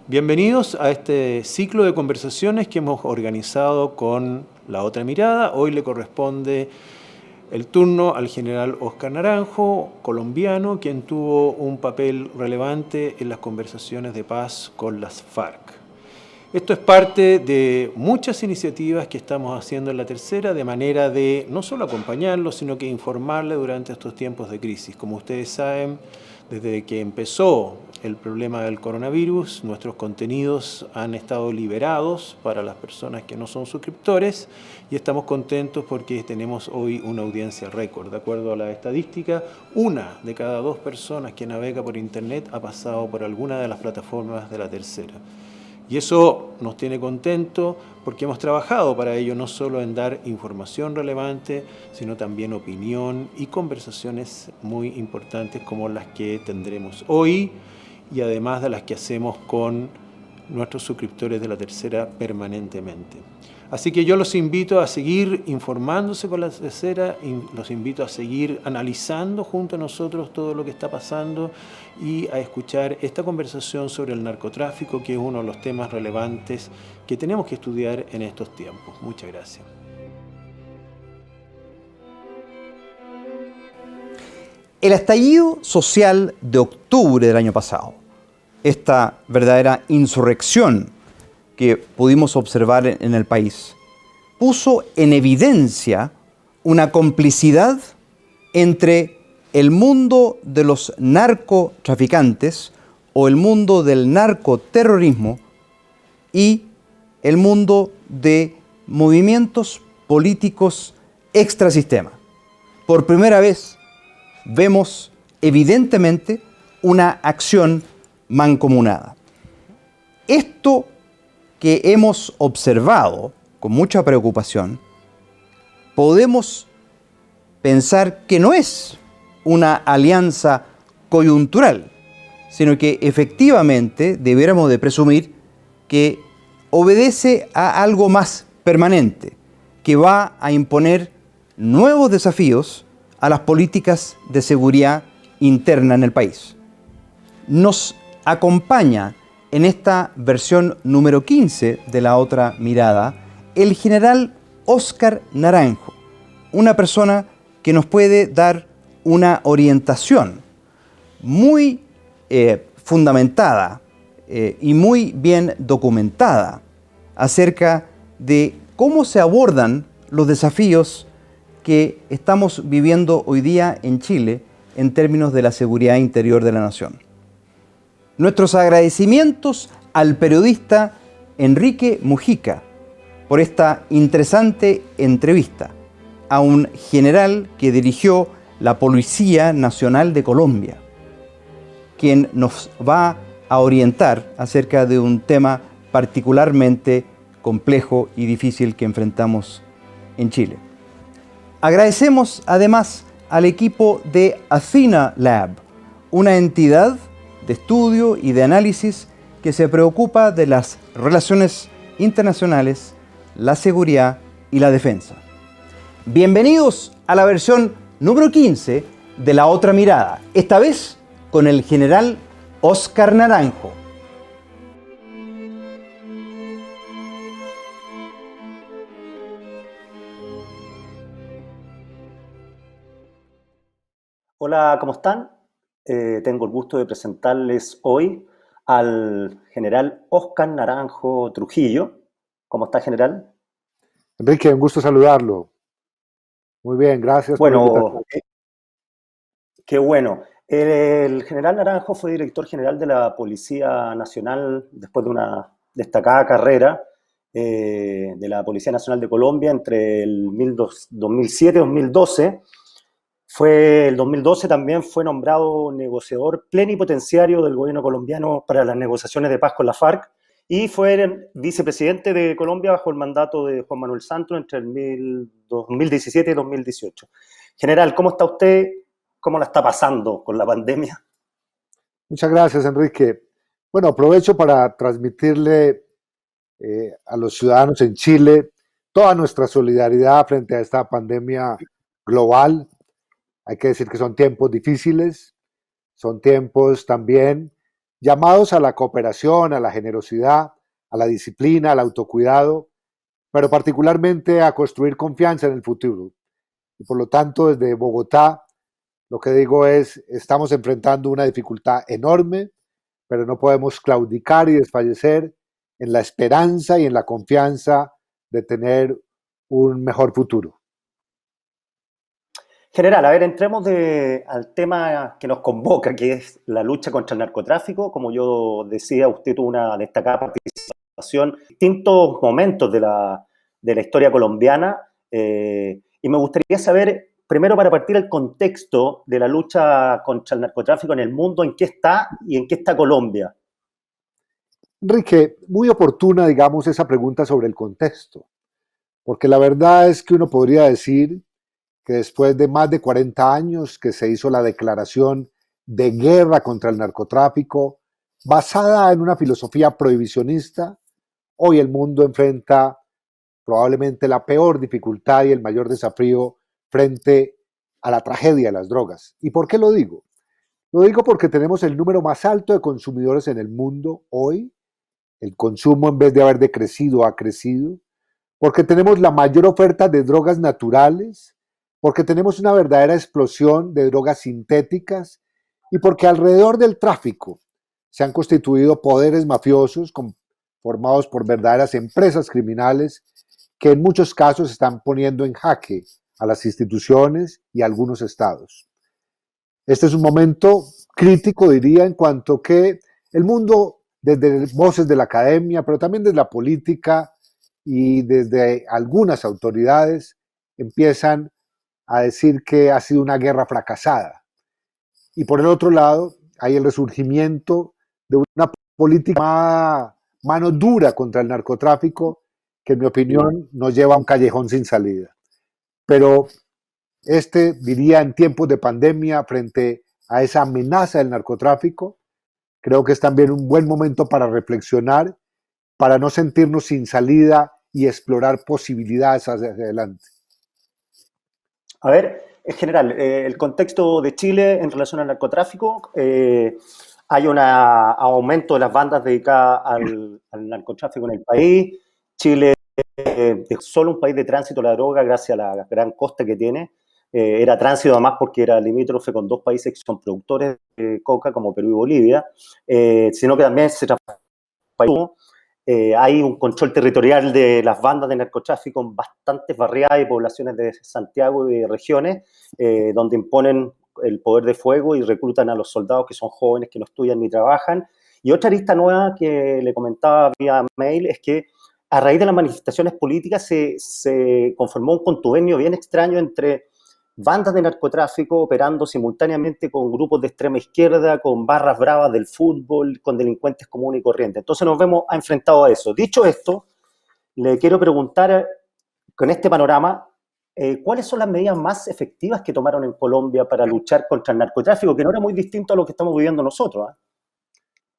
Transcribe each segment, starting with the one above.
Bienvenidos a este ciclo de conversaciones que hemos organizado con La Otra Mirada. Hoy le corresponde el turno al general Óscar Naranjo, colombiano, quien tuvo un papel relevante en las conversaciones de paz con las FARC. Esto es parte de muchas iniciativas que estamos haciendo en La Tercera, de manera de no solo acompañarlo, sino que informarle durante estos tiempos de crisis. Como ustedes saben, desde que empezó el problema del coronavirus, nuestros contenidos han estado liberados para las personas que no son suscriptores y estamos contentos porque tenemos hoy una audiencia récord. De acuerdo a la estadística, 1 de cada 2 personas que navega por Internet ha pasado por alguna de las plataformas de La Tercera. Y eso nos tiene contentos porque hemos trabajado para ello, no solo en dar información relevante, sino también opinión y conversaciones muy importantes como las que tendremos hoy y además de las que hacemos con nuestros suscriptores de La Tercera permanentemente. Así que yo los invito a seguir informándose con La Tercera, los invito a seguir analizando junto a nosotros todo lo que está pasando y a escuchar esta conversación sobre el narcotráfico, que es uno de los temas relevantes que tenemos que estudiar en estos tiempos. Muchas gracias. El estallido social de octubre del año pasado, esta verdadera insurrección que pudimos observar en el país, puso en evidencia una complicidad entre el mundo de los narcotraficantes o el mundo del narcoterrorismo y el mundo de movimientos políticos extrasistema. Por primera vez vemos evidentemente una acción mancomunada. Esto que hemos observado con mucha preocupación, podemos pensar que no es una alianza coyuntural, sino que efectivamente debiéramos de presumir que obedece a algo más permanente, que va a imponer nuevos desafíos a las políticas de seguridad interna en el país. Nos acompaña en esta versión número 15 de La Otra Mirada el general Óscar Naranjo, una persona que nos puede dar una orientación muy fundamentada y muy bien documentada acerca de cómo se abordan los desafíos que estamos viviendo hoy día en Chile en términos de la seguridad interior de la nación. Nuestros agradecimientos al periodista Enrique Mujica por esta interesante entrevista a un general que dirigió la Policía Nacional de Colombia, quien nos va a orientar acerca de un tema particularmente complejo y difícil que enfrentamos en Chile. Agradecemos además al equipo de Athena Lab, una entidad de estudio y de análisis que se preocupa de las relaciones internacionales, la seguridad y la defensa. Bienvenidos a la versión número 15 de La Otra Mirada, esta vez con el general Óscar Naranjo. Hola, ¿cómo están? Tengo el gusto de presentarles hoy al general Óscar Naranjo Trujillo. ¿Cómo está, general? Enrique, un gusto saludarlo. Muy bien, gracias por la invitación. Bueno, qué bueno. El general Naranjo fue director general de la Policía Nacional después de una destacada carrera de la Policía Nacional de Colombia entre el 2007 y 2012. El 2012 también fue nombrado negociador plenipotenciario del gobierno colombiano para las negociaciones de paz con la FARC y fue vicepresidente de Colombia bajo el mandato de Juan Manuel Santos entre el 2017 y 2018. General, ¿cómo está usted? ¿Cómo la está pasando con la pandemia? Muchas gracias, Enrique. Bueno, aprovecho para transmitirle a los ciudadanos en Chile toda nuestra solidaridad frente a esta pandemia global. Hay que decir que son tiempos difíciles, son tiempos también llamados a la cooperación, a la generosidad, a la disciplina, al autocuidado, pero particularmente a construir confianza en el futuro. Y por lo tanto, desde Bogotá, lo que digo es, estamos enfrentando una dificultad enorme, pero no podemos claudicar y desfallecer en la esperanza y en la confianza de tener un mejor futuro. General, a ver, entremos al tema que nos convoca, que es la lucha contra el narcotráfico. Como yo decía, usted tuvo una destacada participación en distintos momentos de la historia colombiana, y me gustaría saber, primero para partir el contexto de la lucha contra el narcotráfico en el mundo, en qué está y en qué está Colombia. Enrique, muy oportuna, digamos, esa pregunta sobre el contexto, porque la verdad es que uno podría decir que después de más de 40 años que se hizo la declaración de guerra contra el narcotráfico, basada en una filosofía prohibicionista, hoy el mundo enfrenta probablemente la peor dificultad y el mayor desafío frente a la tragedia de las drogas. ¿Y por qué lo digo? Lo digo porque tenemos el número más alto de consumidores en el mundo hoy. El consumo, en vez de haber decrecido, ha crecido. Porque tenemos la mayor oferta de drogas naturales, porque tenemos una verdadera explosión de drogas sintéticas y porque alrededor del tráfico se han constituido poderes mafiosos formados por verdaderas empresas criminales que en muchos casos están poniendo en jaque a las instituciones y a algunos estados. Este es un momento crítico, diría, en cuanto que el mundo, desde voces de la academia, pero también desde la política y desde algunas autoridades, empiezan a decir que ha sido una guerra fracasada. Y por el otro lado, hay el resurgimiento de una política mano dura contra el narcotráfico, que en mi opinión nos lleva a un callejón sin salida. Pero diría, en tiempos de pandemia, frente a esa amenaza del narcotráfico, creo que es también un buen momento para reflexionar, para no sentirnos sin salida y explorar posibilidades hacia adelante. A ver, en general, el contexto de Chile en relación al narcotráfico, hay un aumento de las bandas dedicadas al narcotráfico en el país. Chile es solo un país de tránsito de la droga gracias a la gran costa que tiene. Era tránsito además porque era limítrofe con dos países que son productores de coca, como Perú y Bolivia, sino que también se transformó. Hay un control territorial de las bandas de narcotráfico en bastantes barriadas y poblaciones de Santiago y de regiones, donde imponen el poder de fuego y reclutan a los soldados que son jóvenes, que no estudian ni trabajan. Y otra arista nueva que le comentaba vía mail es que a raíz de las manifestaciones políticas se conformó un contubernio bien extraño entre bandas de narcotráfico operando simultáneamente con grupos de extrema izquierda, con barras bravas del fútbol, con delincuentes comunes y corrientes. Entonces nos vemos enfrentados a eso. Dicho esto, le quiero preguntar, con este panorama, ¿cuáles son las medidas más efectivas que tomaron en Colombia para luchar contra el narcotráfico, que no era muy distinto a lo que estamos viviendo nosotros?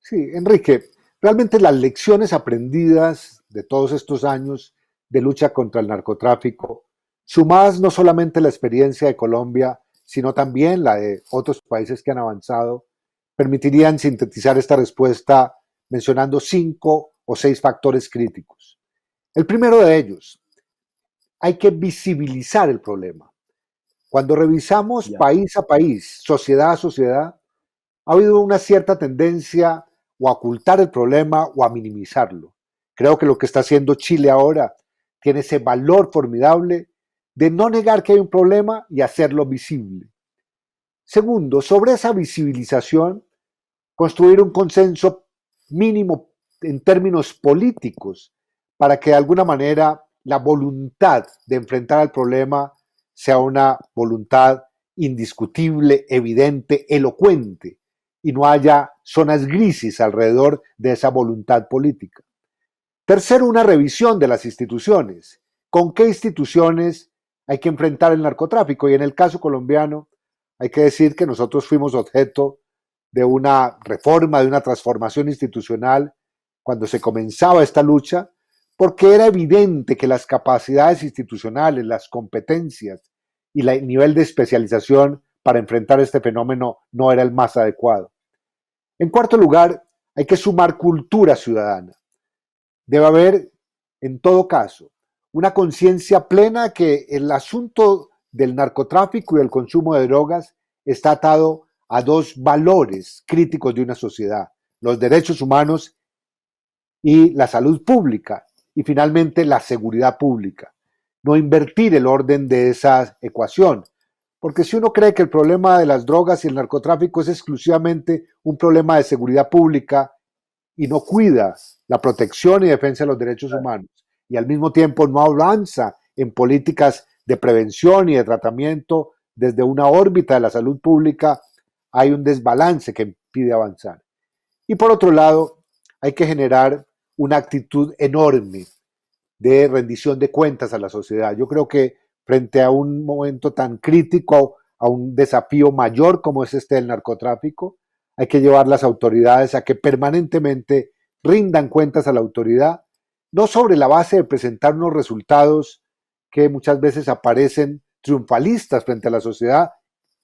Sí, Enrique, realmente las lecciones aprendidas de todos estos años de lucha contra el narcotráfico, sumadas no solamente a la experiencia de Colombia, sino también la de otros países que han avanzado, permitirían sintetizar esta respuesta mencionando 5 o 6 factores críticos. El primero de ellos, hay que visibilizar el problema. Cuando revisamos país a país, sociedad a sociedad, ha habido una cierta tendencia o a ocultar el problema o a minimizarlo. Creo que lo que está haciendo Chile ahora tiene ese valor formidable de no negar que hay un problema y hacerlo visible. Segundo, sobre esa visibilización, construir un consenso mínimo en términos políticos para que de alguna manera la voluntad de enfrentar al problema sea una voluntad indiscutible, evidente, elocuente, y no haya zonas grises alrededor de esa voluntad política. Tercero, una revisión de las instituciones. ¿Con qué instituciones hay que enfrentar el narcotráfico? Y en el caso colombiano, hay que decir que nosotros fuimos objeto de una reforma, de una transformación institucional cuando se comenzaba esta lucha, porque era evidente que las capacidades institucionales, las competencias y el nivel de especialización para enfrentar este fenómeno no era el más adecuado. En cuarto lugar, hay que sumar cultura ciudadana. Debe haber, en todo caso, una conciencia plena que el asunto del narcotráfico y el consumo de drogas está atado a dos valores críticos de una sociedad: los derechos humanos y la salud pública, y finalmente la seguridad pública. No invertir el orden de esa ecuación, porque si uno cree que el problema de las drogas y el narcotráfico es exclusivamente un problema de seguridad pública y no cuida la protección y defensa de los derechos humanos, y al mismo tiempo no avanza en políticas de prevención y de tratamiento desde una órbita de la salud pública, hay un desbalance que impide avanzar. Y por otro lado, hay que generar una actitud enorme de rendición de cuentas a la sociedad. Yo creo que frente a un momento tan crítico, a un desafío mayor como es este del narcotráfico, hay que llevar las autoridades a que permanentemente rindan cuentas a la autoridad, no sobre la base de presentar unos resultados que muchas veces aparecen triunfalistas frente a la sociedad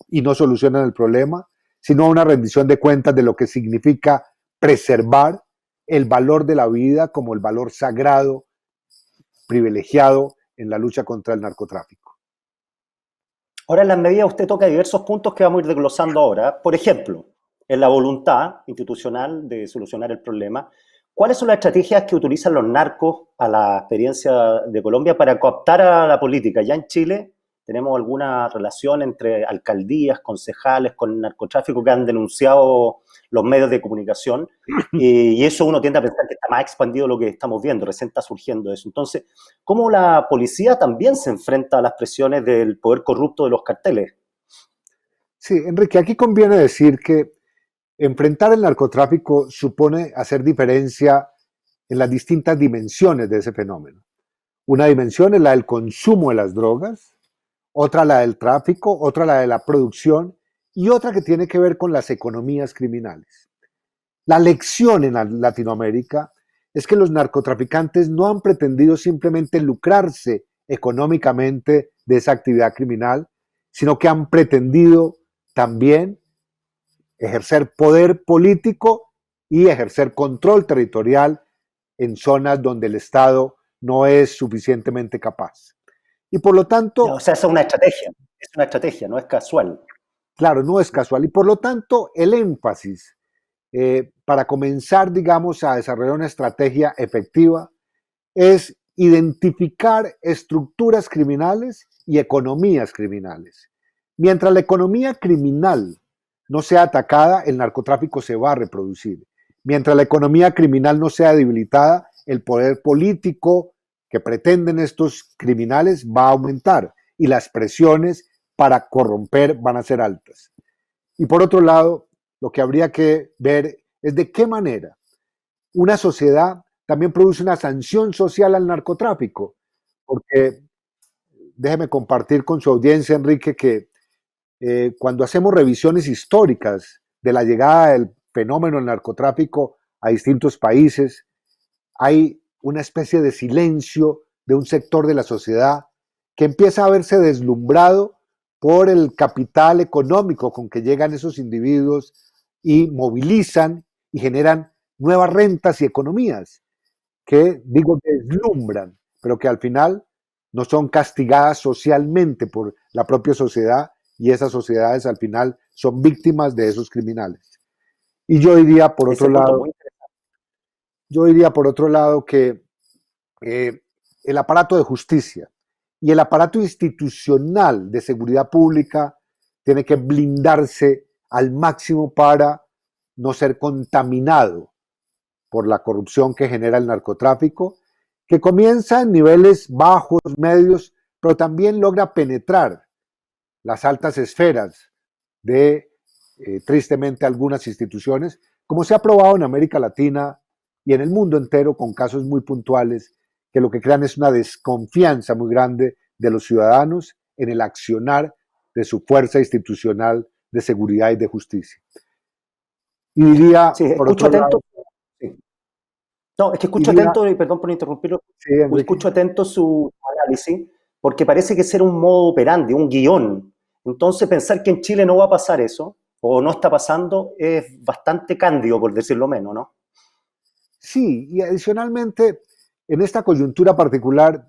y no solucionan el problema, sino una rendición de cuentas de lo que significa preservar el valor de la vida como el valor sagrado, privilegiado en la lucha contra el narcotráfico. Ahora, en las medidas usted toca diversos puntos que vamos a ir desglosando ahora. Por ejemplo, en la voluntad institucional de solucionar el problema, ¿cuáles son las estrategias que utilizan los narcos a la experiencia de Colombia para cooptar a la política? Ya en Chile tenemos alguna relación entre alcaldías, concejales con el narcotráfico que han denunciado los medios de comunicación, y eso uno tiende a pensar que está más expandido de lo que estamos viendo, recién está surgiendo eso. Entonces, ¿cómo la policía también se enfrenta a las presiones del poder corrupto de los carteles? Sí, Enrique, aquí conviene decir que enfrentar el narcotráfico supone hacer diferencia en las distintas dimensiones de ese fenómeno. Una dimensión es la del consumo de las drogas, otra la del tráfico, otra la de la producción y otra que tiene que ver con las economías criminales. La lección en Latinoamérica es que los narcotraficantes no han pretendido simplemente lucrarse económicamente de esa actividad criminal, sino que han pretendido también ejercer poder político y ejercer control territorial en zonas donde el Estado no es suficientemente capaz. Y por lo tanto, O sea, esa es una estrategia, no es casual. claro, no es casual. Y por lo tanto, el énfasis para comenzar, digamos, a desarrollar una estrategia efectiva es identificar estructuras criminales y economías criminales. Mientras la economía criminal no sea atacada, el narcotráfico se va a reproducir. Mientras la economía criminal no sea debilitada, el poder político que pretenden estos criminales va a aumentar y las presiones para corromper van a ser altas. Y por otro lado, lo que habría que ver es de qué manera una sociedad también produce una sanción social al narcotráfico, porque déjeme compartir con su audiencia, Enrique, que cuando hacemos revisiones históricas de la llegada del fenómeno del narcotráfico a distintos países, hay una especie de silencio de un sector de la sociedad que empieza a verse deslumbrado por el capital económico con que llegan esos individuos y movilizan y generan nuevas rentas y economías que, digo, deslumbran, pero que al final no son castigadas socialmente por la propia sociedad, y esas sociedades al final son víctimas de esos criminales. Y yo diría por otro lado, que el aparato de justicia y el aparato institucional de seguridad pública tiene que blindarse al máximo para no ser contaminado por la corrupción que genera el narcotráfico, que comienza en niveles bajos, medios, pero también logra penetrar las altas esferas de, tristemente, algunas instituciones, como se ha probado en América Latina y en el mundo entero con casos muy puntuales que lo que crean es una desconfianza muy grande de los ciudadanos en el accionar de su fuerza institucional de seguridad y de justicia. Y diría, Sí, por escucho otro atento. lado, Sí. No, es que escucho diría, atento, y perdón por interrumpirlo, sí, Enrique. escucho atento su análisis, porque parece que ser un modo operandi, un guión. Entonces, pensar que en Chile no va a pasar eso, o no está pasando, es bastante cándido, por decirlo menos, ¿no? Sí, y adicionalmente, en esta coyuntura particular,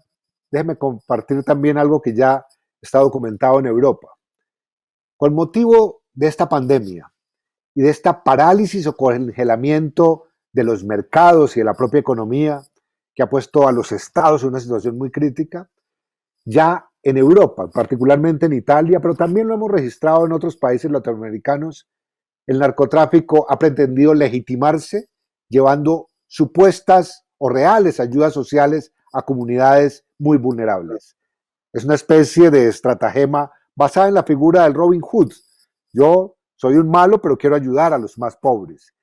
déjeme compartir también algo que ya está documentado en Europa. Con motivo de esta pandemia y de esta parálisis o congelamiento de los mercados y de la propia economía, que ha puesto a los estados en una situación muy crítica, ya en Europa, particularmente en Italia, pero también lo hemos registrado en otros países latinoamericanos, el narcotráfico ha pretendido legitimarse llevando supuestas o reales ayudas sociales a comunidades muy vulnerables. Es una especie de estratagema basada en la figura del Robin Hood. Yo soy un malo, pero quiero ayudar a los más pobres.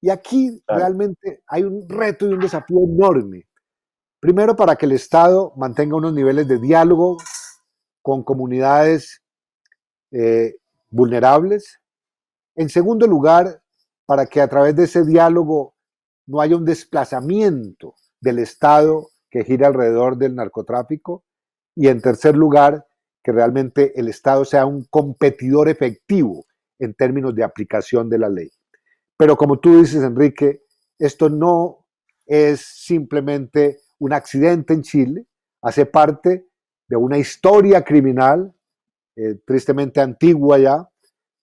Y aquí Claro. realmente hay un reto y un desafío enorme. Primero, para que el Estado mantenga unos niveles de diálogo con comunidades eh, vulnerables. En segundo lugar, para que a través de ese diálogo no haya un desplazamiento del Estado que gira alrededor del narcotráfico. Y en tercer lugar, que realmente el Estado sea un competidor efectivo en términos de aplicación de la ley. Pero como tú dices, Enrique, esto no es simplemente un accidente en Chile, hace parte de una historia criminal, tristemente antigua ya,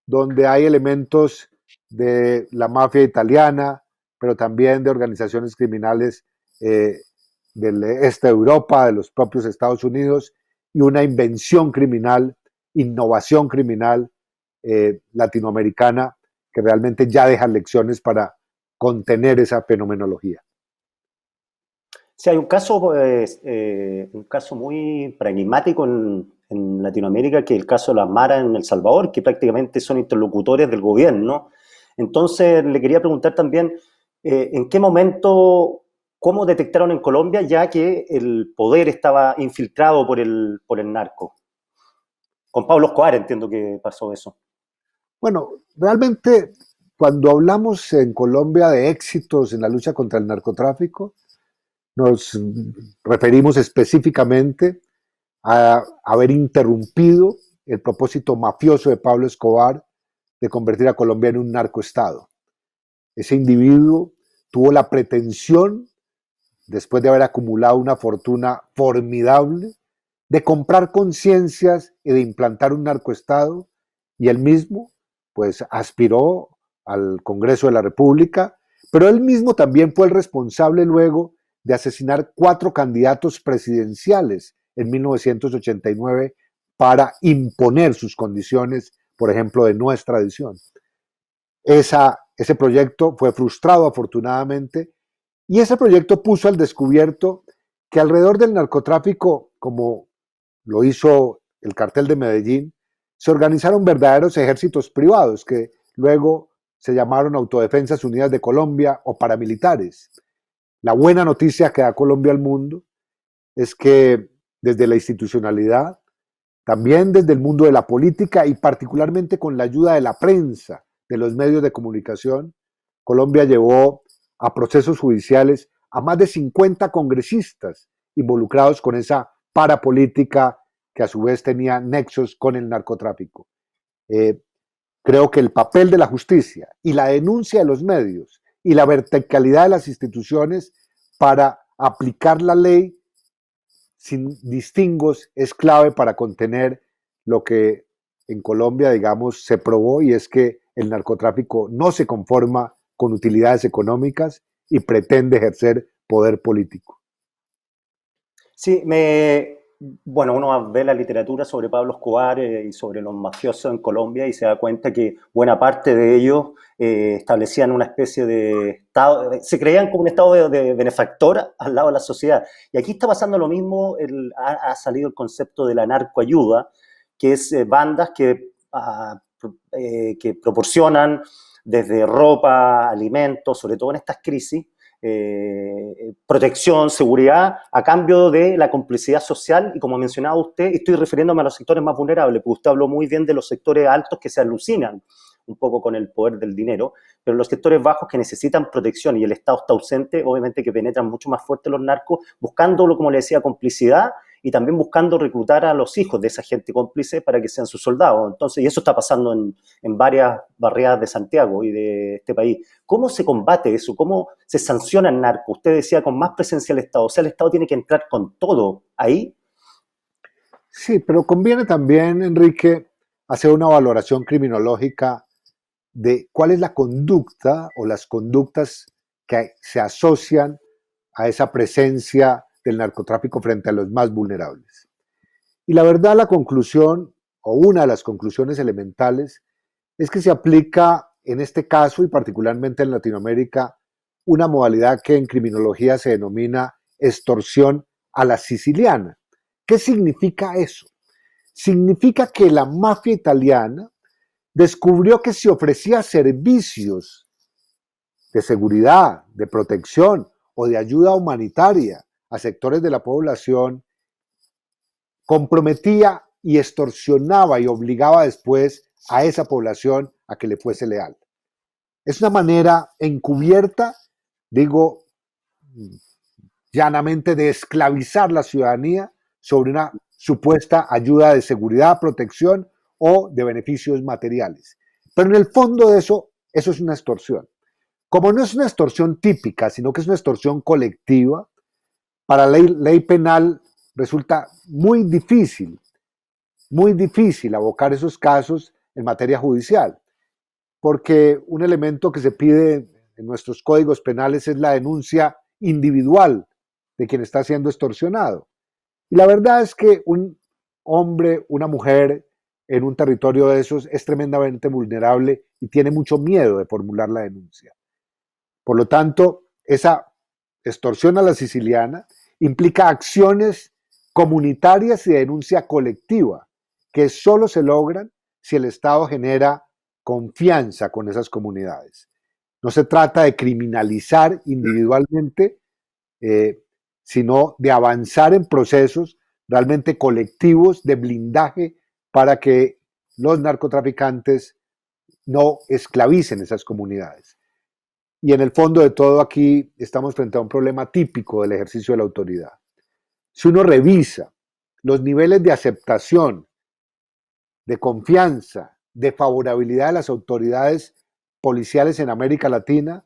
donde hay elementos de la mafia italiana, pero también de organizaciones criminales del este de Europa, de los propios Estados Unidos, y una invención criminal, innovación criminal latinoamericana que realmente ya dejan lecciones para contener esa fenomenología. Sí, hay un caso muy pragmático en Latinoamérica, que es el caso de las maras en El Salvador, que prácticamente son interlocutores del gobierno. Entonces, le quería preguntar también, ¿en qué momento, cómo detectaron en Colombia ya que el poder estaba infiltrado por el narco? Con Pablo Escobar entiendo que pasó eso. Bueno, realmente cuando hablamos en Colombia de éxitos en la lucha contra el narcotráfico, nos referimos específicamente a haber interrumpido el propósito mafioso de Pablo Escobar de convertir a Colombia en un narcoestado. Ese individuo tuvo la pretensión, después de haber acumulado una fortuna formidable, de comprar conciencias y de implantar un narcoestado, y él mismo pues aspiró al Congreso de la República, pero él mismo también fue el responsable luego de asesinar 4 candidatos presidenciales en 1989 para imponer sus condiciones, por ejemplo, de no extradición. Ese proyecto fue frustrado afortunadamente, y ese proyecto puso al descubierto que alrededor del narcotráfico, como lo hizo el cartel de Medellín, se organizaron verdaderos ejércitos privados que luego se llamaron Autodefensas Unidas de Colombia o paramilitares. La buena noticia que da Colombia al mundo es que desde la institucionalidad, también desde el mundo de la política y particularmente con la ayuda de la prensa, de los medios de comunicación, Colombia llevó a procesos judiciales a más de 50 congresistas involucrados con esa parapolítica que a su vez tenía nexos con el narcotráfico. Eh, Creo que el papel de la justicia y la denuncia de los medios y la verticalidad de las instituciones para aplicar la ley sin distingos es clave para contener lo que en Colombia, digamos, se probó, y es que el narcotráfico no se conforma con utilidades económicas y pretende ejercer poder político. Sí, bueno, uno ve la literatura sobre Pablo Escobar y sobre los mafiosos en Colombia y se da cuenta que buena parte de ellos establecían una especie de estado, se creían como un estado de benefactor al lado de la sociedad. Y aquí está pasando lo mismo, ha salido el concepto de la narcoayuda, que es bandas que proporcionan desde ropa, alimentos, sobre todo en estas crisis, protección, seguridad, a cambio de la complicidad social. Y como mencionaba usted, estoy refiriéndome a los sectores más vulnerables, porque usted habló muy bien de los sectores altos que se alucinan un poco con el poder del dinero, pero los sectores bajos que necesitan protección y el Estado está ausente, obviamente que penetran mucho más fuerte los narcos, buscándolo, como le decía, complicidad y también buscando reclutar a los hijos de esa gente cómplice para que sean sus soldados. Entonces, y eso está pasando en varias barriadas de Santiago y de este país. ¿Cómo se combate eso? ¿Cómo se sanciona el narco? Usted decía con más presencia del Estado. O sea, el Estado tiene que entrar con todo ahí. Sí, pero conviene también, Enrique, hacer una valoración criminológica de cuál es la conducta o las conductas que se asocian a esa presencia del narcotráfico frente a los más vulnerables. Y la verdad, la conclusión, o una de las conclusiones elementales, es que se aplica en este caso y particularmente en Latinoamérica una modalidad que en criminología se denomina extorsión a la siciliana. ¿Qué significa eso? Significa que la mafia italiana descubrió que si ofrecía servicios de seguridad, de protección o de ayuda humanitaria a sectores de la población, comprometía y extorsionaba y obligaba después a esa población a que le fuese leal. Es una manera encubierta, digo llanamente, de esclavizar la ciudadanía sobre una supuesta ayuda de seguridad, protección o de beneficios materiales. Pero en el fondo de eso es una extorsión. Como no es una extorsión típica, sino que es una extorsión colectiva, para la ley penal resulta muy difícil abocar esos casos en materia judicial, porque un elemento que se pide en nuestros códigos penales es la denuncia individual de quien está siendo extorsionado. Y la verdad es que un hombre, una mujer en un territorio de esos es tremendamente vulnerable y tiene mucho miedo de formular la denuncia. Por lo tanto, esa extorsión a la siciliana implica acciones comunitarias y de denuncia colectiva que solo se logran si el Estado genera confianza con esas comunidades. No se trata de criminalizar individualmente, sino de avanzar en procesos realmente colectivos de blindaje para que los narcotraficantes no esclavicen esas comunidades. Y en el fondo de todo aquí estamos frente a un problema típico del ejercicio de la autoridad. Si uno revisa los niveles de aceptación, de confianza, de favorabilidad de las autoridades policiales en América Latina,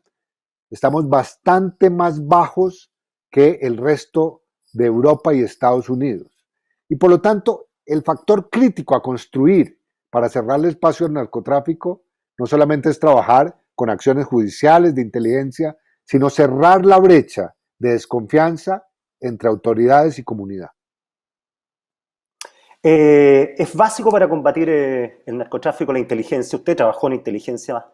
estamos bastante más bajos que el resto de Europa y Estados Unidos. Y por lo tanto, el factor crítico a construir para cerrarle espacio al narcotráfico no solamente es trabajar con acciones judiciales de inteligencia, sino cerrar la brecha de desconfianza entre autoridades y comunidad. Es básico para combatir el narcotráfico la inteligencia. Usted trabajó en inteligencia.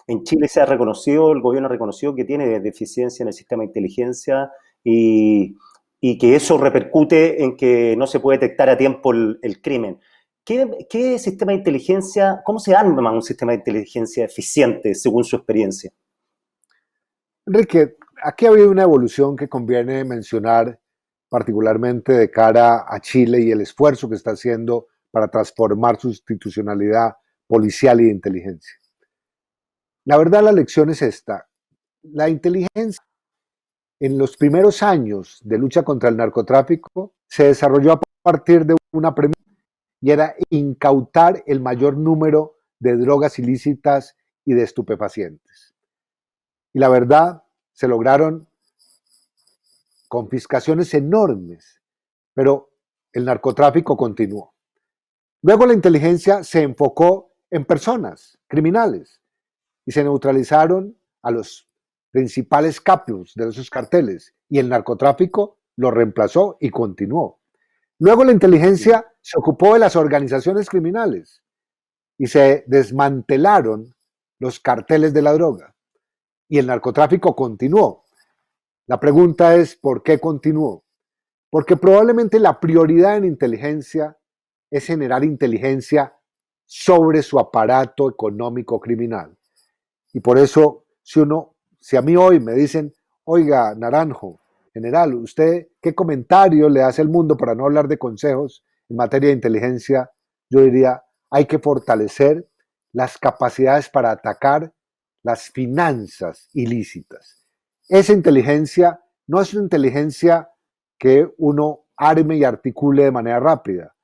En Chile se ha reconocido, el gobierno ha reconocido que tiene deficiencia en el sistema de inteligencia y que eso repercute en que no se puede detectar a tiempo el crimen. ¿Qué sistema de inteligencia, cómo se arma un sistema de inteligencia eficiente según su experiencia? Enrique, aquí ha habido una evolución que conviene mencionar particularmente de cara a Chile y el esfuerzo que está haciendo para transformar su institucionalidad policial y de inteligencia. La verdad, la lección es esta. La inteligencia en los primeros años de lucha contra el narcotráfico se desarrolló a partir de una premisa y era incautar el mayor número de drogas ilícitas y de estupefacientes. Y la verdad, se lograron confiscaciones enormes, pero el narcotráfico continuó. Luego la inteligencia se enfocó en personas, criminales, y se neutralizaron a los principales capos de esos carteles, y el narcotráfico lo reemplazó y continuó. Luego la inteligencia se ocupó de las organizaciones criminales y se desmantelaron los carteles de la droga, y el narcotráfico continuó. La pregunta es, ¿por qué continuó? Porque probablemente la prioridad en inteligencia es generar inteligencia sobre su aparato económico criminal. Y por eso, si a mí hoy me dicen, oiga, Naranjo, general, ¿usted qué comentario le hace al mundo para no hablar de consejos en materia de inteligencia? Yo diría, hay que fortalecer las capacidades para atacar las finanzas ilícitas. Esa inteligencia no es una inteligencia que uno arme y articule de manera rápida.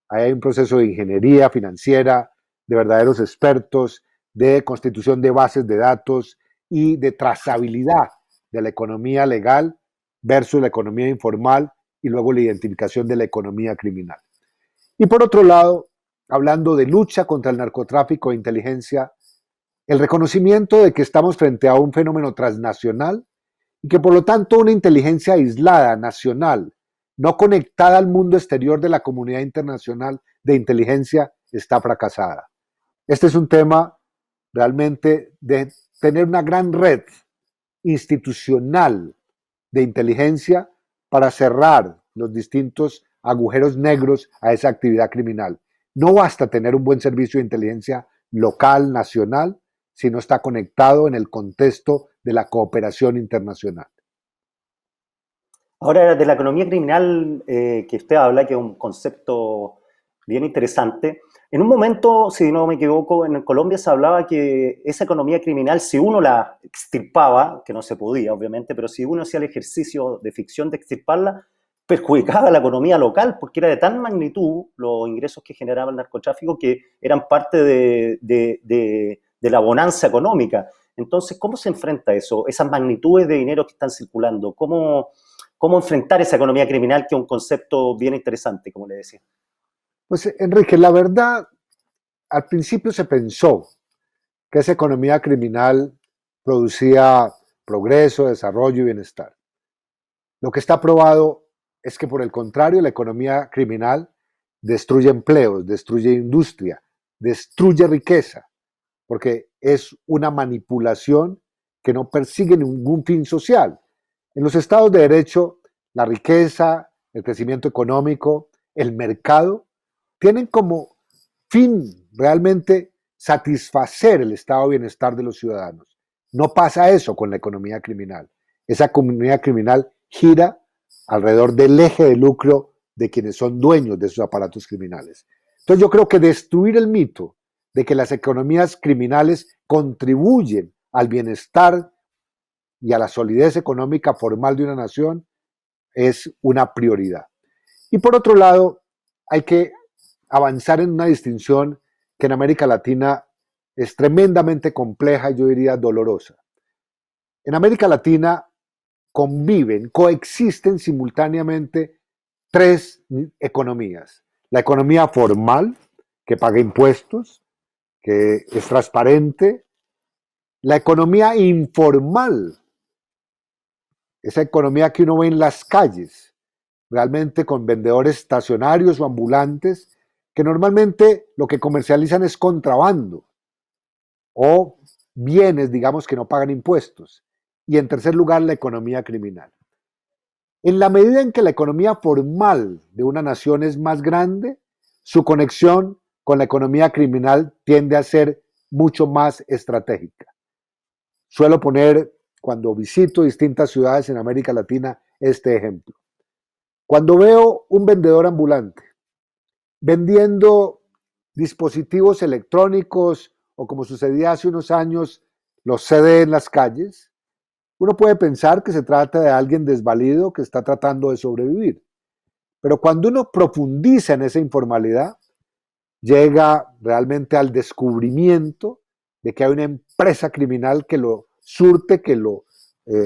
Ahí hay un proceso de ingeniería financiera, de verdaderos expertos, de constitución de bases de datos y de trazabilidad de la economía legal versus la economía informal y luego la identificación de la economía criminal. Y por otro lado, hablando de lucha contra el narcotráfico e inteligencia, el reconocimiento de que estamos frente a un fenómeno transnacional y que por lo tanto una inteligencia aislada, nacional, no conectada al mundo exterior de la comunidad internacional de inteligencia, está fracasada. Este es un tema realmente de tener una gran red institucional de inteligencia para cerrar los distintos agujeros negros a esa actividad criminal. No basta tener un buen servicio de inteligencia local, nacional, si no está conectado en el contexto de la cooperación internacional. Ahora, de la economía criminal que usted habla, que es un concepto bien interesante, en un momento, si no me equivoco, en Colombia se hablaba que esa economía criminal, si uno la extirpaba, que no se podía, obviamente, pero si uno hacía el ejercicio de ficción de extirparla, perjudicaba a la economía local, porque era de tal magnitud los ingresos que generaba el narcotráfico que eran parte de la bonanza económica. Entonces, ¿cómo se enfrenta eso? Esas magnitudes de dinero que están circulando, ¿cómo enfrentar esa economía criminal, que es un concepto bien interesante, como le decía? Pues Enrique, la verdad, al principio se pensó que esa economía criminal producía progreso, desarrollo y bienestar. Lo que está probado es que por el contrario, la economía criminal destruye empleos, destruye industria, destruye riqueza, porque es una manipulación que no persigue ningún fin social. En los estados de derecho, la riqueza, el crecimiento económico, el mercado, tienen como fin realmente satisfacer el estado de bienestar de los ciudadanos. No pasa eso con la economía criminal. Esa economía criminal gira alrededor del eje de lucro de quienes son dueños de esos aparatos criminales. Entonces yo creo que destruir el mito de que las economías criminales contribuyen al bienestar y a la solidez económica formal de una nación es una prioridad. Y por otro lado, hay que avanzar en una distinción que en América Latina es tremendamente compleja y yo diría dolorosa. En América Latina conviven, coexisten simultáneamente tres economías. La economía formal, que paga impuestos, que es transparente. La economía informal, esa economía que uno ve en las calles, realmente con vendedores estacionarios o ambulantes, que normalmente lo que comercializan es contrabando o bienes, digamos, que no pagan impuestos. Y en tercer lugar, la economía criminal. En la medida en que la economía formal de una nación es más grande, su conexión con la economía criminal tiende a ser mucho más estratégica. Suelo poner, cuando visito distintas ciudades en América Latina, este ejemplo. Cuando veo un vendedor ambulante vendiendo dispositivos electrónicos o, como sucedía hace unos años, los CD en las calles, uno puede pensar que se trata de alguien desvalido que está tratando de sobrevivir. Pero cuando uno profundiza en esa informalidad, llega realmente al descubrimiento de que hay una empresa criminal que lo surte, que lo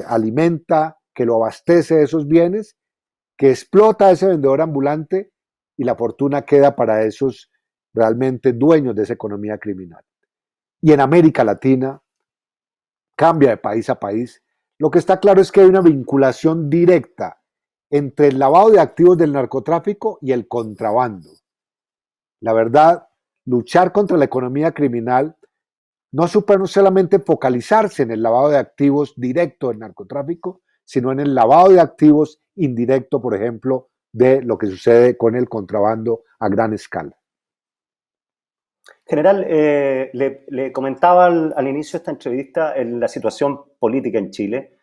alimenta, que lo abastece de esos bienes, que explota a ese vendedor ambulante y la fortuna queda para esos realmente dueños de esa economía criminal. Y en América Latina cambia de país a país. Lo que está claro es que hay una vinculación directa entre el lavado de activos del narcotráfico y el contrabando. La verdad, luchar contra la economía criminal no supone solamente focalizarse en el lavado de activos directo del narcotráfico, sino en el lavado de activos indirecto, por ejemplo, de lo que sucede con el contrabando a gran escala. General, le comentaba al inicio de esta entrevista en la situación política en Chile.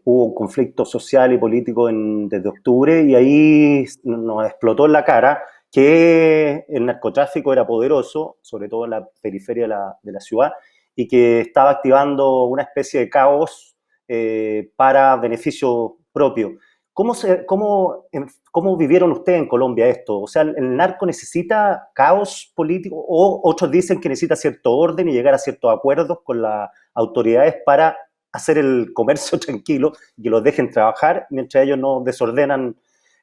Hubo un conflicto social y político desde octubre y ahí nos explotó en la cara que el narcotráfico era poderoso, sobre todo en la periferia de la ciudad, y que estaba activando una especie de caos para beneficio propio. ¿Cómo vivieron ustedes en Colombia esto? O sea, ¿el narco necesita caos político o otros dicen que necesita cierto orden y llegar a ciertos acuerdos con las autoridades para hacer el comercio tranquilo y que los dejen trabajar mientras ellos no desordenan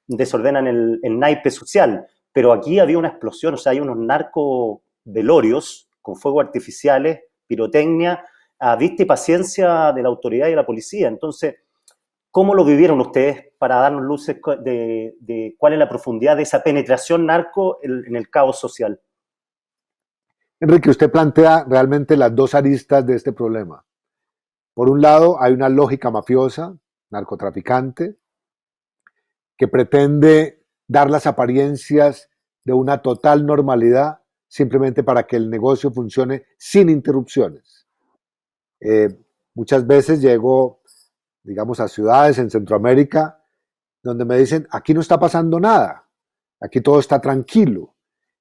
el naipe social? Pero aquí había una explosión, o sea, hay unos narcos velorios con fuegos artificiales, pirotecnia, a vista y paciencia de la autoridad y de la policía. Entonces, ¿cómo lo vivieron ustedes para darnos luces de cuál es la profundidad de esa penetración narco en el caos social? Enrique, usted plantea realmente las dos aristas de este problema. Por un lado, hay una lógica mafiosa, narcotraficante, que pretende dar las apariencias de una total normalidad simplemente para que el negocio funcione sin interrupciones. Muchas veces llego, digamos, a ciudades en Centroamérica donde me dicen, aquí no está pasando nada, aquí todo está tranquilo.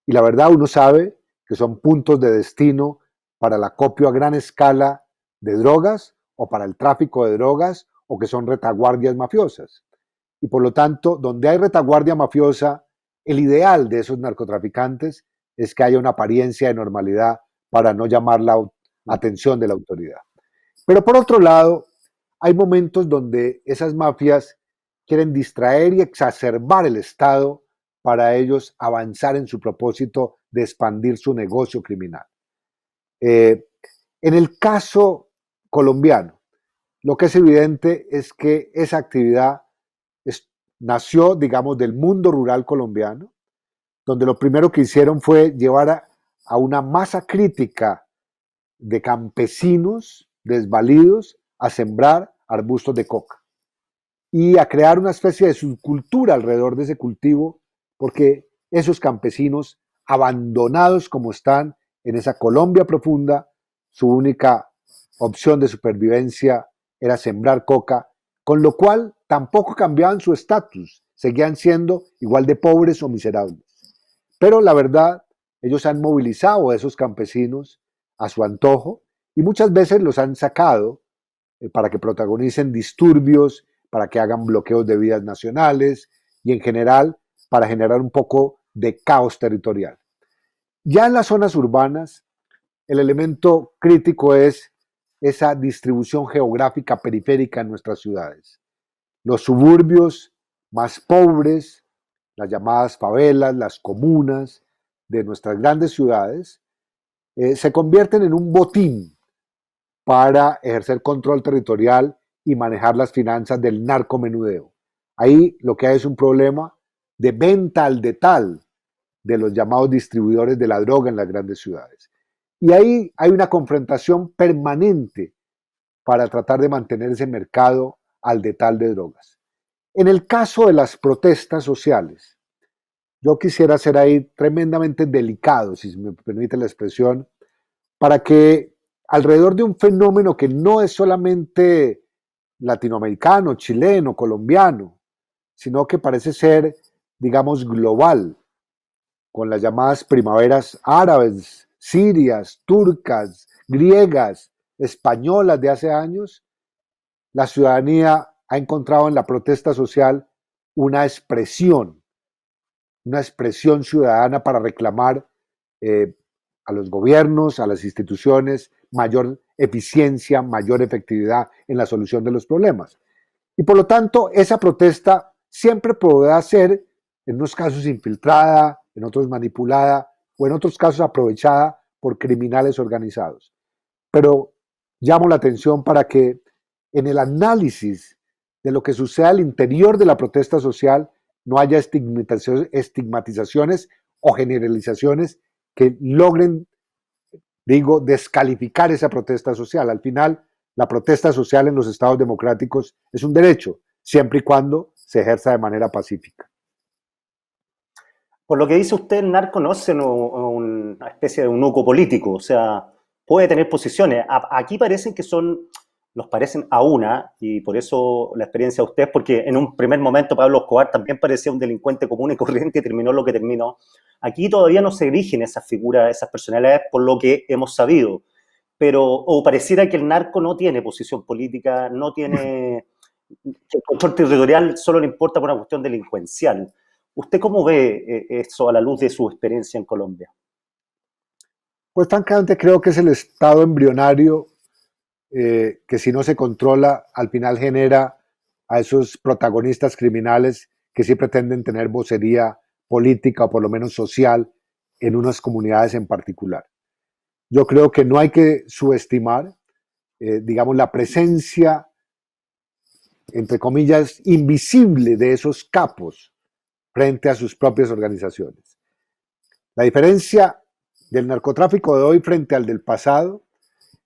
Y la verdad uno sabe que son puntos de destino para el acopio a gran escala de drogas o para el tráfico de drogas o que son retaguardias mafiosas. Y por lo tanto, donde hay retaguardia mafiosa, el ideal de esos narcotraficantes es que haya una apariencia de normalidad para no llamar la atención de la autoridad. Pero por otro lado, hay momentos donde esas mafias quieren distraer y exacerbar el Estado para ellos avanzar en su propósito de expandir su negocio criminal. En el caso colombiano, lo que es evidente es que esa actividad nació, digamos, del mundo rural colombiano, donde lo primero que hicieron fue llevar a una masa crítica de campesinos desvalidos a sembrar arbustos de coca y a crear una especie de subcultura alrededor de ese cultivo, porque esos campesinos, abandonados como están en esa Colombia profunda, su única opción de supervivencia era sembrar coca, con lo cual tampoco cambiaban su estatus, seguían siendo igual de pobres o miserables. Pero la verdad, ellos han movilizado a esos campesinos a su antojo y muchas veces los han sacado para que protagonicen disturbios, para que hagan bloqueos de vías nacionales y en general para generar un poco de caos territorial. Ya en las zonas urbanas, el elemento crítico es esa distribución geográfica periférica en nuestras ciudades. Los suburbios más pobres, las llamadas favelas, las comunas de nuestras grandes ciudades, se convierten en un botín para ejercer control territorial y manejar las finanzas del narcomenudeo. Ahí lo que hay es un problema de venta al detal de los llamados distribuidores de la droga en las grandes ciudades. Y ahí hay una confrontación permanente para tratar de mantener ese mercado al detal de drogas. En el caso de las protestas sociales, yo quisiera ser ahí tremendamente delicado, si me permite la expresión, para que alrededor de un fenómeno que no es solamente latinoamericano, chileno, colombiano, sino que parece ser, digamos, global, con las llamadas primaveras árabes, sirias, turcas, griegas, españolas de hace años, la ciudadanía ha encontrado en la protesta social una expresión ciudadana para reclamar a los gobiernos, a las instituciones, mayor eficiencia, mayor efectividad en la solución de los problemas. Y por lo tanto, esa protesta siempre podrá ser, en unos casos infiltrada, en otros manipulada o en otros casos aprovechada por criminales organizados. Pero llamo la atención para que en el análisis de lo que sucede al interior de la protesta social no haya estigmatizaciones o generalizaciones que logren, descalificar esa protesta social. Al final, la protesta social en los estados democráticos es un derecho, siempre y cuando se ejerza de manera pacífica. Por lo que dice usted, el narco no es una especie de eunuco político, o sea, puede tener posiciones. Aquí nos parecen a una, y por eso la experiencia de ustedes, porque en un primer momento Pablo Escobar también parecía un delincuente común y corriente y terminó lo que terminó. Aquí todavía no se erigen esas figuras, esas personalidades, por lo que hemos sabido. O pareciera que el narco no tiene posición política, no tiene que el control territorial solo le importa por una cuestión delincuencial. ¿Usted cómo ve eso a la luz de su experiencia en Colombia? Pues francamente creo que es el estado embrionario que si no se controla, al final genera a esos protagonistas criminales que sí pretenden tener vocería política o por lo menos social en unas comunidades en particular. Yo creo que no hay que subestimar, digamos, la presencia, entre comillas, invisible de esos capos frente a sus propias organizaciones. La diferencia del narcotráfico de hoy frente al del pasado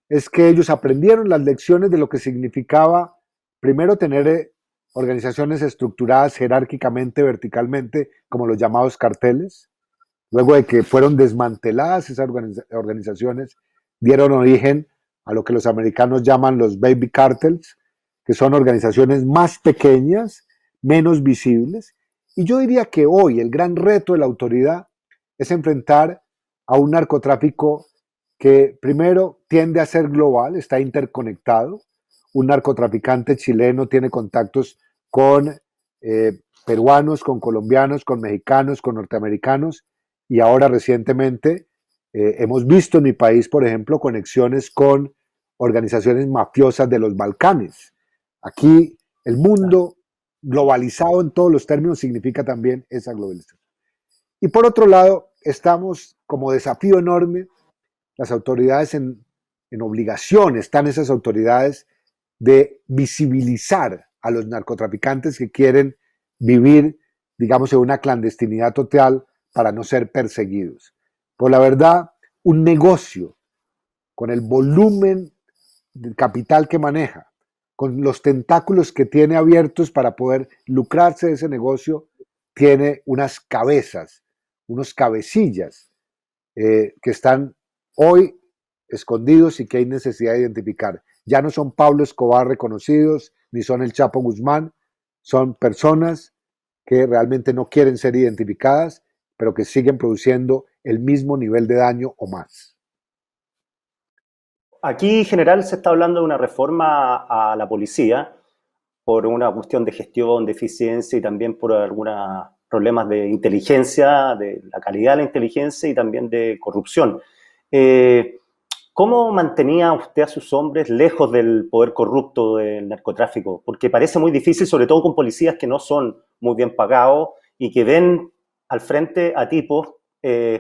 es que ellos aprendieron las lecciones de lo que significaba primero tener organizaciones estructuradas jerárquicamente, verticalmente, como los llamados carteles. Luego de que fueron desmanteladas esas organizaciones, dieron origen a lo que los americanos llaman los baby cartels, que son organizaciones más pequeñas, menos visibles. Y yo diría que hoy el gran reto de la autoridad es enfrentar a un narcotráfico que primero tiende a ser global, está interconectado. Un narcotraficante chileno tiene contactos con peruanos, con colombianos, con mexicanos, con norteamericanos, y ahora recientemente hemos visto en mi país, por ejemplo, conexiones con organizaciones mafiosas de los Balcanes. Aquí el mundo globalizado en todos los términos significa también esa globalización. Y por otro lado, estamos como desafío enorme, las autoridades en obligación, están esas autoridades de visibilizar a los narcotraficantes que quieren vivir, digamos, en una clandestinidad total para no ser perseguidos. Por la verdad, un negocio con el volumen del capital que maneja, con los tentáculos que tiene abiertos para poder lucrarse de ese negocio, tiene unas cabezas, unos cabecillas que están hoy escondidos y que hay necesidad de identificar. Ya no son Pablo Escobar reconocidos, ni son el Chapo Guzmán, son personas que realmente no quieren ser identificadas, pero que siguen produciendo el mismo nivel de daño o más. Aquí, en general, se está hablando de una reforma a la policía por una cuestión de gestión, de eficiencia y también por algunos problemas de inteligencia, de la calidad de la inteligencia y también de corrupción. ¿Cómo mantenía usted a sus hombres lejos del poder corrupto del narcotráfico? Porque parece muy difícil, sobre todo con policías que no son muy bien pagados y que ven al frente a tipos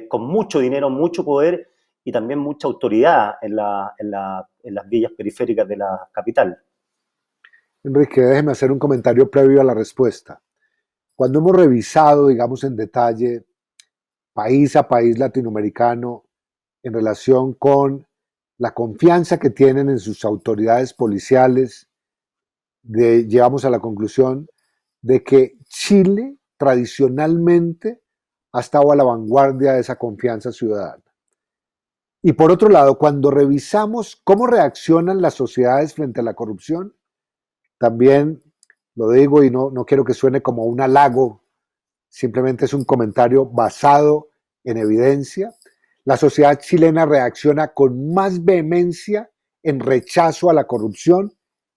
con mucho dinero, mucho poder y también mucha autoridad en las villas periféricas de la capital. Enrique, déjeme hacer un comentario previo a la respuesta. Cuando hemos revisado, digamos, en detalle, país a país latinoamericano, en relación con la confianza que tienen en sus autoridades policiales, llegamos a la conclusión de que Chile tradicionalmente ha estado a la vanguardia de esa confianza ciudadana. Y por otro lado, cuando revisamos cómo reaccionan las sociedades frente a la corrupción, también lo digo y no quiero que suene como un halago, simplemente es un comentario basado en evidencia. La sociedad chilena reacciona con más vehemencia en rechazo a la corrupción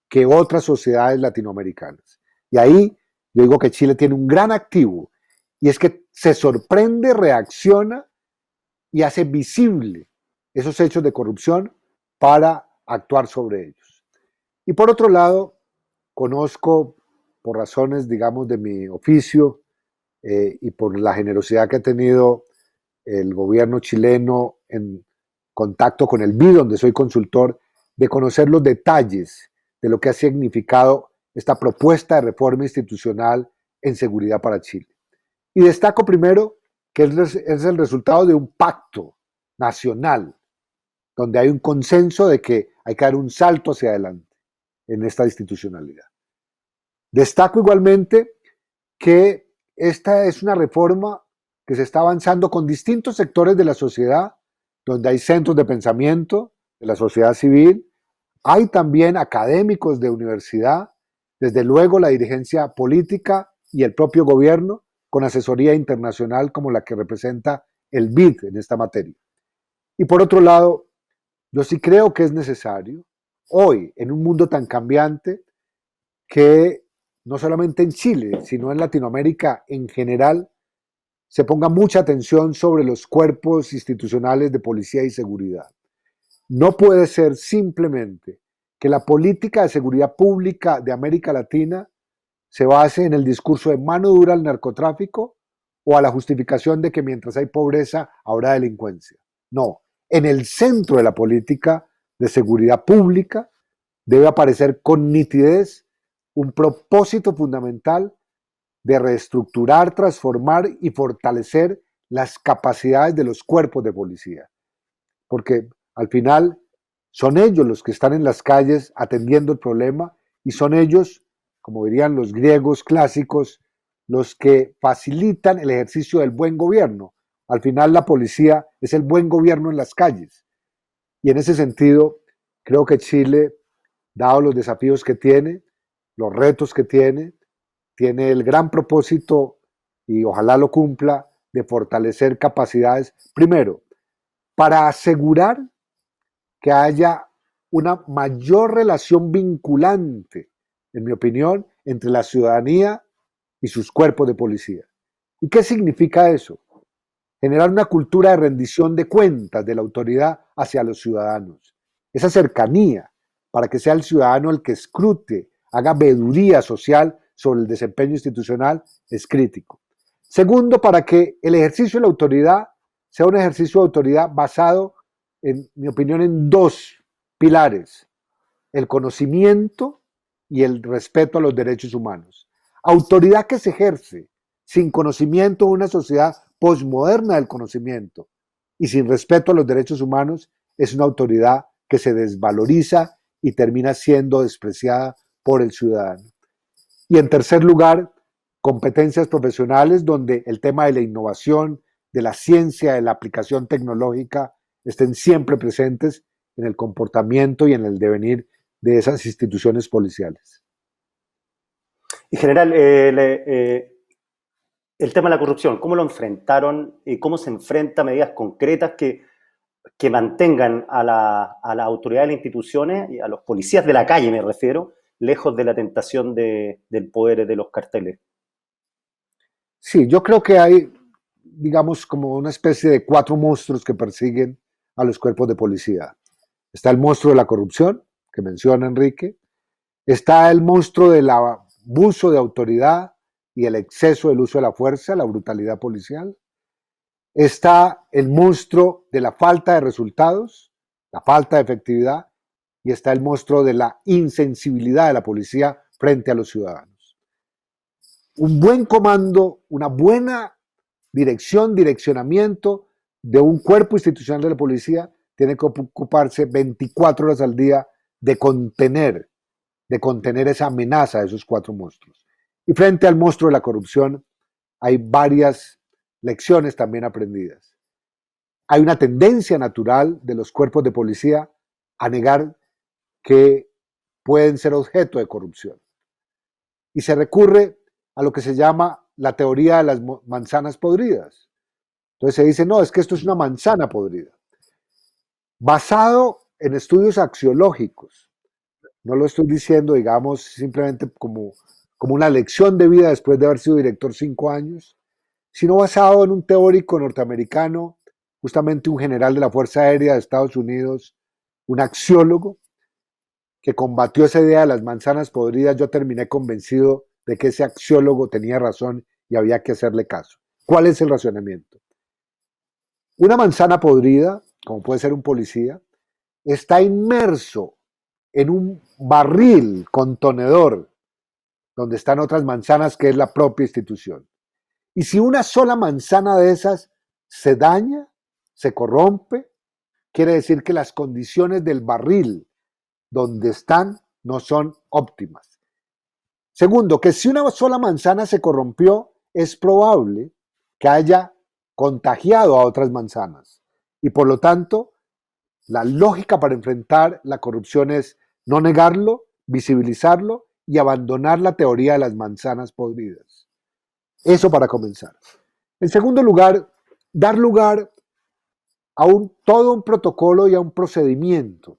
que otras sociedades latinoamericanas. Y ahí yo digo que Chile tiene un gran activo, y es que se sorprende, reacciona y hace visible esos hechos de corrupción para actuar sobre ellos. Y por otro lado, conozco, por razones, digamos, de mi oficio y por la generosidad que ha tenido el gobierno chileno en contacto con el BID, donde soy consultor, de conocer los detalles de lo que ha significado esta propuesta de reforma institucional en seguridad para Chile. Y destaco primero que es el resultado de un pacto nacional, donde hay un consenso de que hay que dar un salto hacia adelante en esta institucionalidad. Destaco igualmente que esta es una reforma que se está avanzando con distintos sectores de la sociedad, donde hay centros de pensamiento de la sociedad civil, hay también académicos de universidad, desde luego la dirigencia política y el propio gobierno, con asesoría internacional como la que representa el BID en esta materia. Y por otro lado, yo sí creo que es necesario, hoy, en un mundo tan cambiante, que no solamente en Chile, sino en Latinoamérica en general, se ponga mucha atención sobre los cuerpos institucionales de policía y seguridad. No puede ser simplemente que la política de seguridad pública de América Latina se base en el discurso de mano dura al narcotráfico o a la justificación de que mientras hay pobreza habrá delincuencia. No, en el centro de la política de seguridad pública debe aparecer con nitidez un propósito fundamental de reestructurar, transformar y fortalecer las capacidades de los cuerpos de policía. Porque al final son ellos los que están en las calles atendiendo el problema y son ellos, como dirían los griegos clásicos, los que facilitan el ejercicio del buen gobierno. Al final la policía es el buen gobierno en las calles. Y en ese sentido, creo que Chile, dado los desafíos que tiene, los retos que tiene el gran propósito, y ojalá lo cumpla, de fortalecer capacidades, primero, para asegurar que haya una mayor relación vinculante, en mi opinión, entre la ciudadanía y sus cuerpos de policía. ¿Y qué significa eso? Generar una cultura de rendición de cuentas de la autoridad hacia los ciudadanos. Esa cercanía, para que sea el ciudadano el que escrute, haga veeduría social sobre el desempeño institucional, es crítico. Segundo, para que el ejercicio de la autoridad sea un ejercicio de autoridad basado, en mi opinión, en dos pilares: el conocimiento y el respeto a los derechos humanos. Autoridad que se ejerce sin conocimiento en una sociedad posmoderna del conocimiento y sin respeto a los derechos humanos es una autoridad que se desvaloriza y termina siendo despreciada por el ciudadano. Y en tercer lugar, competencias profesionales donde el tema de la innovación, de la ciencia, de la aplicación tecnológica estén siempre presentes en el comportamiento y en el devenir de esas instituciones policiales. Y general, el tema de la corrupción, ¿cómo lo enfrentaron y cómo se enfrenta a medidas concretas que mantengan a la autoridad de las instituciones y a los policías de la calle, me refiero, lejos de la tentación del poder de los carteles? Sí, yo creo que hay, digamos, como una especie de 4 monstruos que persiguen a los cuerpos de policía. Está el monstruo de la corrupción, que menciona Enrique. Está el monstruo del abuso de autoridad y el exceso del uso de la fuerza, la brutalidad policial. Está el monstruo de la falta de resultados, la falta de efectividad, y está el monstruo de la insensibilidad de la policía frente a los ciudadanos. Un buen comando, una buena direccionamiento de un cuerpo institucional de la policía tiene que ocuparse 24 horas al día de contener esa amenaza de esos 4 monstruos. Y frente al monstruo de la corrupción hay varias lecciones también aprendidas. Hay una tendencia natural de los cuerpos de policía a negar que pueden ser objeto de corrupción. Y se recurre a lo que se llama la teoría de las manzanas podridas. Entonces se dice, no, es que esto es una manzana podrida. Basado en estudios axiológicos, no lo estoy diciendo, digamos, simplemente como una lección de vida después de haber sido director 5 años, sino basado en un teórico norteamericano, justamente un general de la Fuerza Aérea de Estados Unidos, un axiólogo, que combatió esa idea de las manzanas podridas. Yo terminé convencido de que ese axiólogo tenía razón y había que hacerle caso. ¿Cuál es el razonamiento? Una manzana podrida, como puede ser un policía, está inmerso en un barril contenedor donde están otras manzanas, que es la propia institución. Y si una sola manzana de esas se daña, se corrompe, quiere decir que las condiciones del barril donde están no son óptimas. Segundo, que si una sola manzana se corrompió, es probable que haya contagiado a otras manzanas. Y por lo tanto, la lógica para enfrentar la corrupción es no negarlo, visibilizarlo y abandonar la teoría de las manzanas podridas. Eso para comenzar. En segundo lugar, dar lugar a todo un protocolo y a un procedimiento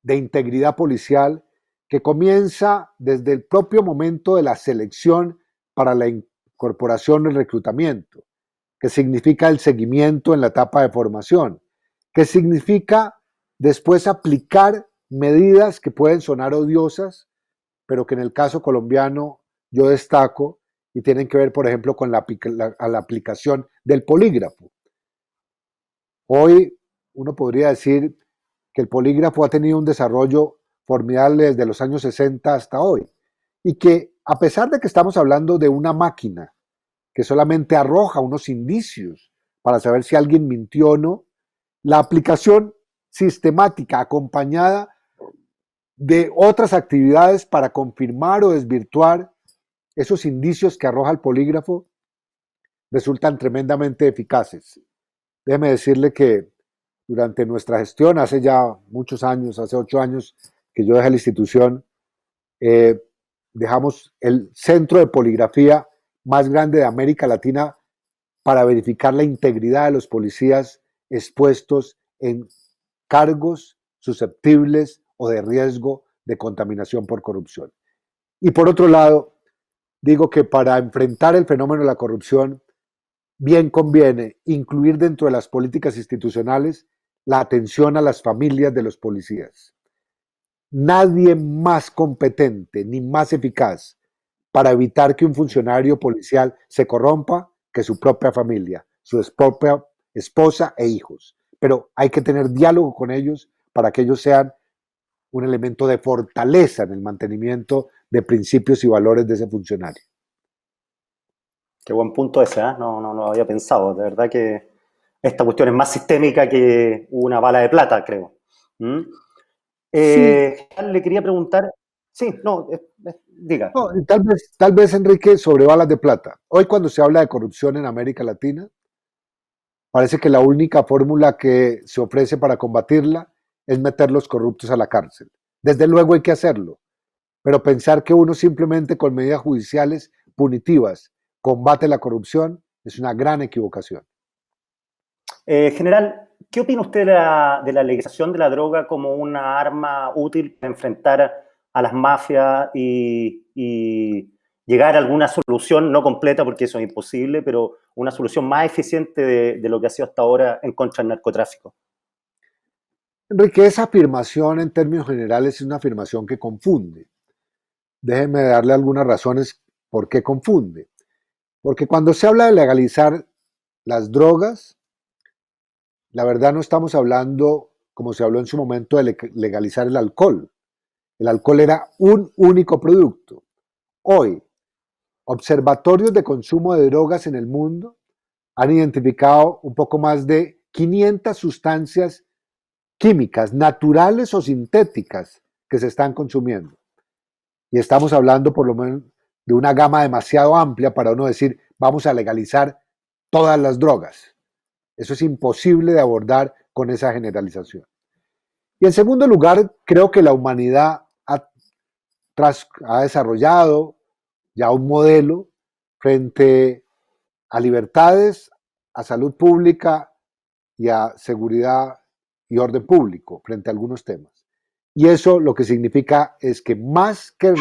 de integridad policial que comienza desde el propio momento de la selección para la incorporación y el reclutamiento, que significa el seguimiento en la etapa de formación, que significa después aplicar medidas que pueden sonar odiosas, pero que en el caso colombiano yo destaco y tienen que ver, por ejemplo, con la aplicación del polígrafo. Hoy uno podría decir que el polígrafo ha tenido un desarrollo formidable desde los años 60 hasta hoy y que a pesar de que estamos hablando de una máquina que solamente arroja unos indicios para saber si alguien mintió o no, la aplicación sistemática acompañada de otras actividades para confirmar o desvirtuar esos indicios que arroja el polígrafo resultan tremendamente eficaces. Déjeme decirle que durante nuestra gestión, hace ya muchos años, hace 8 años que yo dejé la institución, dejamos el centro de poligrafía más grande de América Latina para verificar la integridad de los policías expuestos en cargos susceptibles o de riesgo de contaminación por corrupción. Y por otro lado, digo que para enfrentar el fenómeno de la corrupción, bien conviene incluir dentro de las políticas institucionales la atención a las familias de los policías. Nadie más competente ni más eficaz para evitar que un funcionario policial se corrompa que su propia familia, su propia esposa e hijos. Pero hay que tener diálogo con ellos para que ellos sean un elemento de fortaleza en el mantenimiento de principios y valores de ese funcionario. Qué buen punto ese, ¿eh? No lo había pensado. De verdad que esta cuestión es más sistémica que una bala de plata, creo. ¿Mm? Sí, Le quería preguntar. Sí, no, diga. no, tal vez, Enrique, sobre balas de plata. Hoy cuando se habla de corrupción en América Latina, parece que la única fórmula que se ofrece para combatirla es meter los corruptos a la cárcel. Desde luego hay que hacerlo, pero pensar que uno simplemente con medidas judiciales punitivas combate la corrupción es una gran equivocación. General, ¿qué opina usted de la legalización de la droga como una arma útil para enfrentar a las mafias y llegar a alguna solución, no completa porque eso es imposible, pero una solución más eficiente de lo que ha sido hasta ahora en contra del narcotráfico? Enrique, esa afirmación en términos generales es una afirmación que confunde. Déjeme darle algunas razones por qué confunde. Porque cuando se habla de legalizar las drogas, la verdad no estamos hablando, como se habló en su momento, de legalizar el alcohol. El alcohol era un único producto. Hoy, observatorios de consumo de drogas en el mundo han identificado un poco más de 500 sustancias químicas, naturales o sintéticas, que se están consumiendo. Y estamos hablando por lo menos de una gama demasiado amplia para uno decir, vamos a legalizar todas las drogas. Eso es imposible de abordar con esa generalización. Y en segundo lugar, creo que la humanidad ha desarrollado ya un modelo frente a libertades, a salud pública y a seguridad y orden público frente a algunos temas. Y eso lo que significa es que más que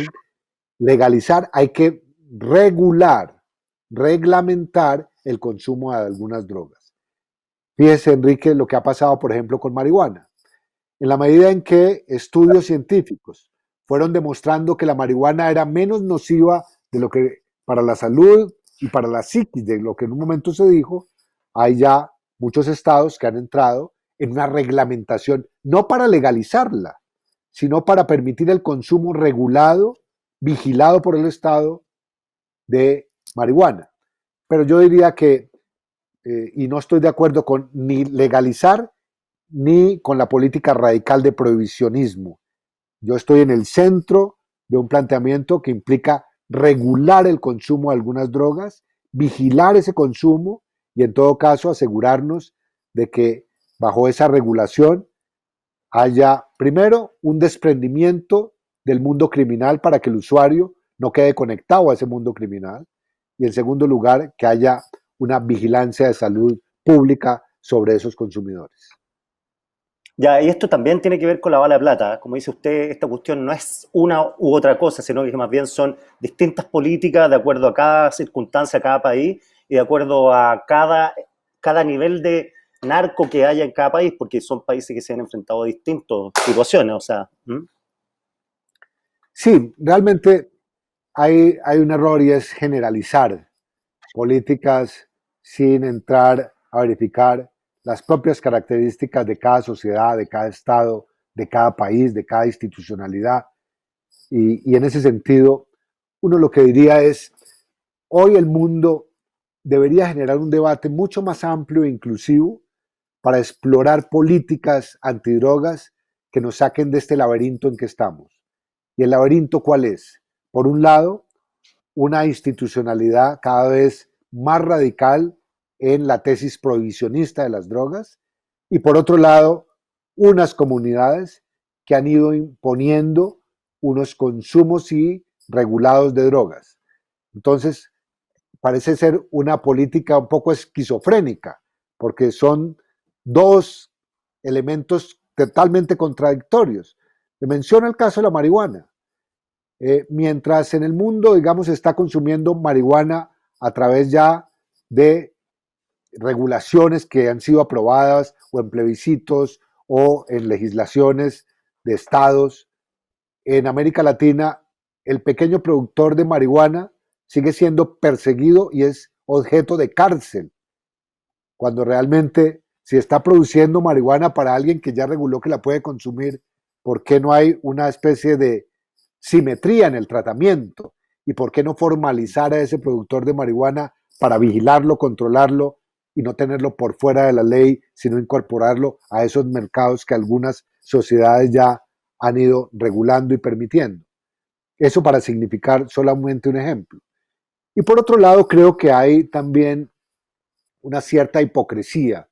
legalizar hay que regular, reglamentar el consumo de algunas drogas. Fíjese, Enrique, lo que ha pasado, por ejemplo, con marihuana. En la medida en que estudios científicos fueron demostrando que la marihuana era menos nociva de lo que para la salud y para la psiquis, de lo que en un momento se dijo, hay ya muchos estados que han entrado en una reglamentación, no para legalizarla, sino para permitir el consumo regulado, vigilado por el Estado de marihuana. Pero yo diría que, y no estoy de acuerdo con ni legalizar ni con la política radical de prohibicionismo. Yo estoy en el centro de un planteamiento que implica regular el consumo de algunas drogas, vigilar ese consumo y en todo caso asegurarnos de que bajo esa regulación haya primero un desprendimiento del mundo criminal para que el usuario no quede conectado a ese mundo criminal y en segundo lugar que haya una vigilancia de salud pública sobre esos consumidores. Ya, y esto también tiene que ver con la bala de plata. Como dice usted, esta cuestión no es una u otra cosa, sino que más bien son distintas políticas de acuerdo a cada circunstancia, a cada país y de acuerdo a cada nivel de narco que haya en cada país, porque son países que se han enfrentado a distintas situaciones. O sea, ¿Mm? Sí, realmente hay un error y es generalizar políticas sin entrar a verificar las propias características de cada sociedad, de cada estado, de cada país, de cada institucionalidad. Y en ese sentido, uno lo que diría es, hoy el mundo debería generar un debate mucho más amplio e inclusivo para explorar políticas antidrogas que nos saquen de este laberinto en que estamos. ¿Y el laberinto cuál es? Por un lado, una institucionalidad cada vez más radical en la tesis prohibicionista de las drogas y por otro lado, unas comunidades que han ido imponiendo unos consumos y regulados de drogas. Entonces, parece ser una política un poco esquizofrénica, porque son dos elementos totalmente contradictorios. Le menciono el caso de la marihuana. Mientras en el mundo, digamos, se está consumiendo marihuana a través ya de regulaciones que han sido aprobadas o en plebiscitos o en legislaciones de estados, en América Latina el pequeño productor de marihuana sigue siendo perseguido y es objeto de cárcel, cuando realmente si está produciendo marihuana para alguien que ya reguló que la puede consumir, ¿por qué no hay una especie de simetría en el tratamiento? ¿Y por qué no formalizar a ese productor de marihuana para vigilarlo, controlarlo y no tenerlo por fuera de la ley, sino incorporarlo a esos mercados que algunas sociedades ya han ido regulando y permitiendo? Eso para significar solamente un ejemplo. Y por otro lado, creo que hay también una cierta hipocresía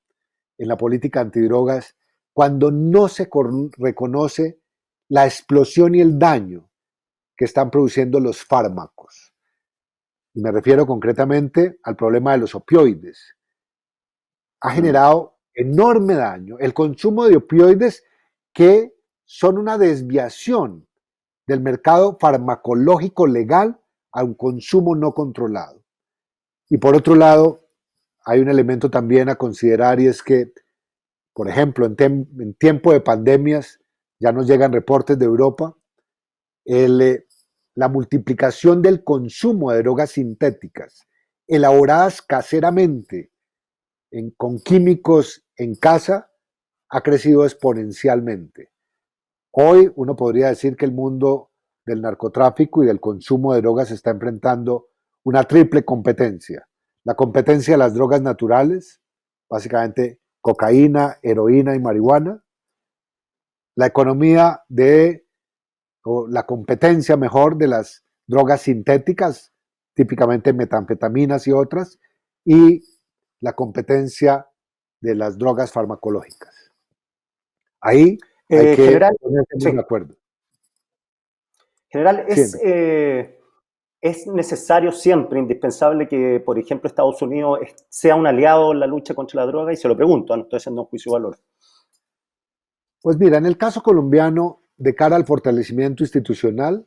en la política antidrogas cuando no se reconoce la explosión y el daño que están produciendo los fármacos. Y me refiero concretamente al problema de los opioides. Ha generado enorme daño el consumo de opioides que son una desviación del mercado farmacológico legal a un consumo no controlado. Y por otro lado, hay un elemento también a considerar y es que, por ejemplo, en tiempo de pandemias, ya nos llegan reportes de Europa, la multiplicación del consumo de drogas sintéticas elaboradas caseramente con químicos en casa ha crecido exponencialmente. Hoy uno podría decir que el mundo del narcotráfico y del consumo de drogas está enfrentando una triple competencia. La competencia de las drogas naturales, básicamente cocaína, heroína y marihuana. La economía o la competencia mejor de las drogas sintéticas, típicamente metanfetaminas y otras, y la competencia de las drogas farmacológicas. Ahí hay que general, ponerse muy sí. de acuerdo. General, Siempre. es necesario siempre, indispensable que, por ejemplo, Estados Unidos sea un aliado en la lucha contra la droga, y se lo pregunto, no estoy haciendo un juicio de valor. Pues mira, en el caso colombiano, de cara al fortalecimiento institucional,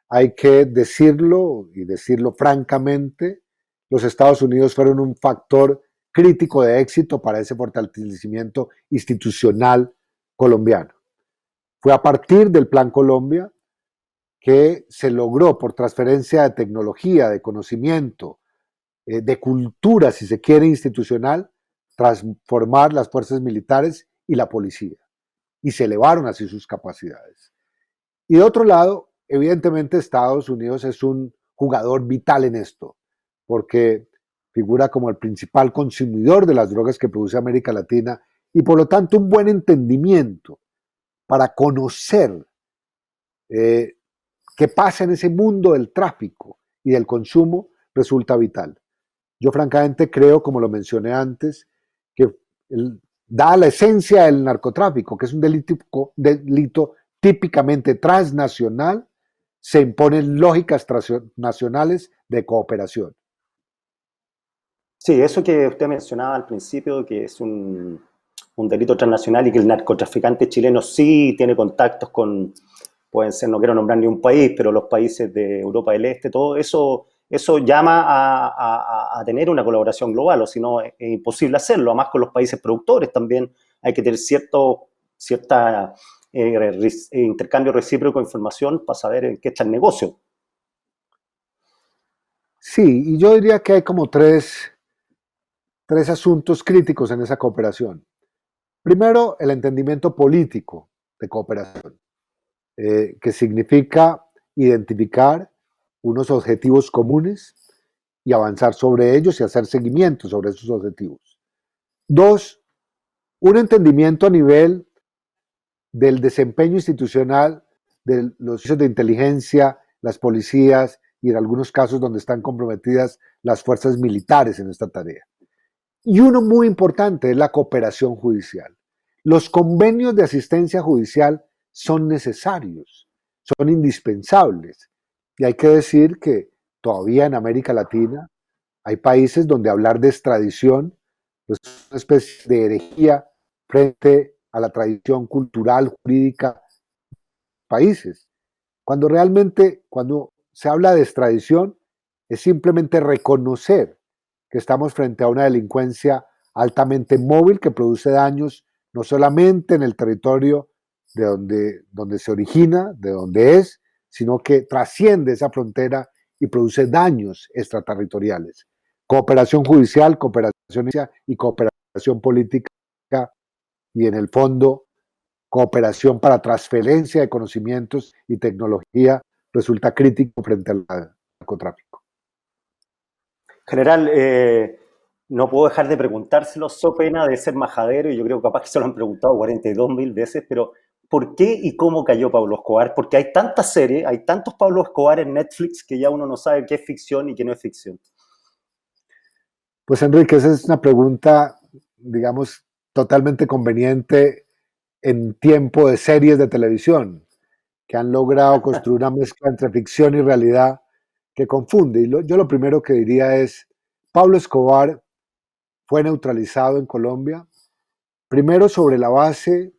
hay que decirlo y decirlo francamente, los Estados Unidos fueron un factor crítico de éxito para ese fortalecimiento institucional colombiano. Fue a partir del Plan Colombia que se logró por transferencia de tecnología, de conocimiento, de cultura, si se quiere, institucional, transformar las fuerzas militares y la policía. Y se elevaron así sus capacidades. Y de otro lado, evidentemente Estados Unidos es un jugador vital en esto, porque figura como el principal consumidor de las drogas que produce América Latina y por lo tanto un buen entendimiento para conocer qué pasa en ese mundo del tráfico y del consumo resulta vital. Yo francamente creo, como lo mencioné antes, que da la esencia del narcotráfico, que es un delito típicamente transnacional, se imponen lógicas transnacionales de cooperación. Sí, eso que usted mencionaba al principio, que es un delito transnacional y que el narcotraficante chileno sí tiene contactos con, pueden ser, no quiero nombrar ni un país, pero los países de Europa del Este, todo eso llama a tener una colaboración global, o si no es imposible hacerlo. Además, con los países productores también hay que tener cierta intercambio recíproco de información para saber en qué está el negocio. Sí, y yo diría que hay como tres asuntos críticos en esa cooperación. Primero, el entendimiento político de cooperación, que significa identificar unos objetivos comunes y avanzar sobre ellos y hacer seguimiento sobre esos objetivos. Dos, un entendimiento a nivel del desempeño institucional de los servicios de inteligencia, las policías y en algunos casos donde están comprometidas las fuerzas militares en esta tarea. Y uno muy importante es la cooperación judicial. Los convenios de asistencia judicial son necesarios, son indispensables. Y hay que decir que todavía en América Latina hay países donde hablar de extradición es una especie de herejía frente a la tradición cultural, jurídica de países. Cuando realmente, cuando se habla de extradición, es simplemente reconocer que estamos frente a una delincuencia altamente móvil que produce daños no solamente en el territorio donde se origina, de donde es, sino que trasciende esa frontera y produce daños extraterritoriales. Cooperación judicial, cooperación y cooperación política y en el fondo cooperación para transferencia de conocimientos y tecnología resulta crítico frente al narcotráfico. General, no puedo dejar de preguntárselo, so pena de ser majadero, y yo creo que capaz que se lo han preguntado 42.000 veces, pero ¿por qué y cómo cayó Pablo Escobar? Porque hay tantas series, hay tantos Pablo Escobar en Netflix que ya uno no sabe qué es ficción y qué no es ficción. Pues Enrique, esa es una pregunta, digamos, totalmente conveniente en tiempo de series de televisión que han logrado construir una mezcla entre ficción y realidad que confunde. Y yo lo primero que diría es, Pablo Escobar fue neutralizado en Colombia, primero sobre la base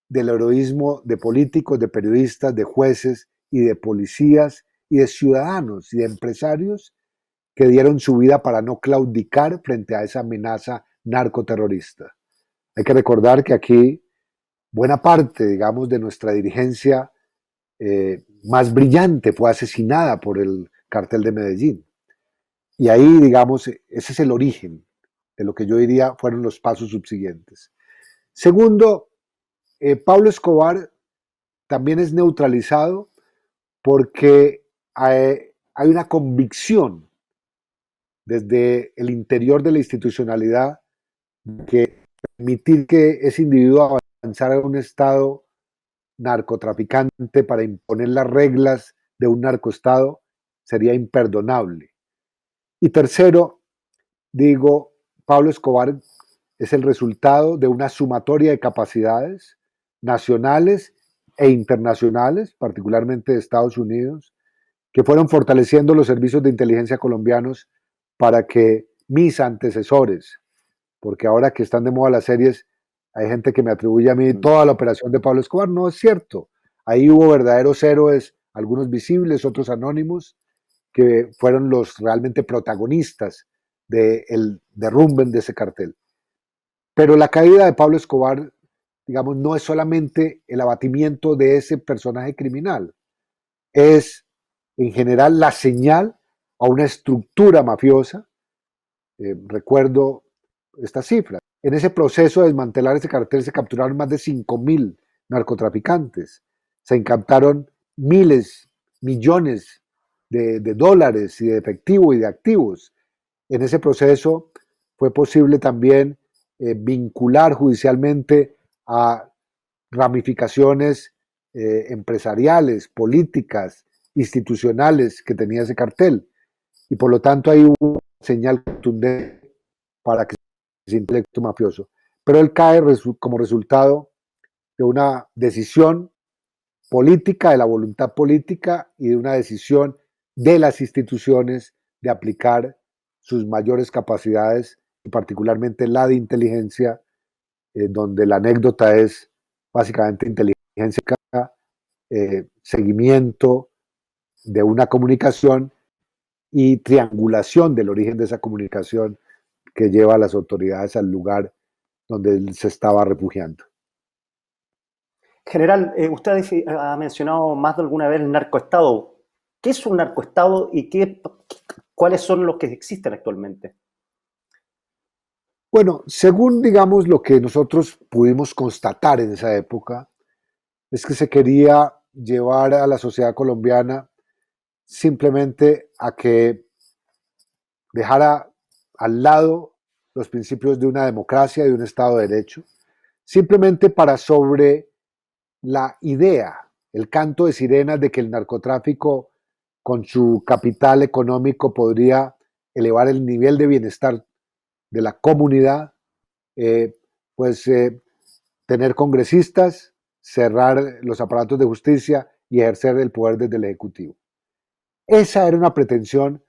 del heroísmo de políticos, de periodistas, de jueces y de policías y de ciudadanos y de empresarios que dieron su vida para no claudicar frente a esa amenaza narcoterrorista. Hay que recordar que aquí buena parte, digamos, de nuestra dirigencia más brillante fue asesinada por el cartel de Medellín. Y ahí, digamos, ese es el origen de lo que yo diría fueron los pasos subsiguientes. Segundo, Pablo Escobar también es neutralizado porque hay una convicción desde el interior de la institucionalidad que permitir que ese individuo avanzara a un estado narcotraficante para imponer las reglas de un narcoestado sería imperdonable. Y tercero, digo, Pablo Escobar es el resultado de una sumatoria de capacidades nacionales e internacionales, particularmente de Estados Unidos, que fueron fortaleciendo los servicios de inteligencia colombianos para que mis antecesores, porque ahora que están de moda las series, hay gente que me atribuye a mí toda la operación de Pablo Escobar. No es cierto. Ahí hubo verdaderos héroes, algunos visibles, otros anónimos, que fueron los realmente protagonistas del derrumbe de ese cartel. Pero la caída de Pablo Escobar, digamos, no es solamente el abatimiento de ese personaje criminal, es en general la señal a una estructura mafiosa. Recuerdo esta cifra. En ese proceso de desmantelar ese cartel se capturaron más de 5.000 narcotraficantes. Se incautaron miles, millones de dólares y de efectivo y de activos. En ese proceso fue posible también vincular judicialmente a ramificaciones empresariales, políticas, institucionales que tenía ese cartel. Y por lo tanto hay una señal contundente para que se intelecto mafioso. Pero él cae como resultado de una decisión política, de la voluntad política y de una decisión de las instituciones de aplicar sus mayores capacidades, y particularmente la de inteligencia, donde la anécdota es básicamente inteligencia, seguimiento de una comunicación y triangulación del origen de esa comunicación que lleva a las autoridades al lugar donde él se estaba refugiando. General, usted ha mencionado más de alguna vez el narcoestado. ¿Qué es un narcoestado y cuáles son los que existen actualmente? Bueno, según digamos lo que nosotros pudimos constatar en esa época, es que se quería llevar a la sociedad colombiana simplemente a que dejara al lado los principios de una democracia, de un Estado de Derecho, simplemente para sobre la idea, el canto de sirenas de que el narcotráfico con su capital económico podría elevar el nivel de bienestar de la comunidad, eh, pues tener congresistas, cerrar los aparatos de justicia y ejercer el poder desde el Ejecutivo. Esa era una pretensión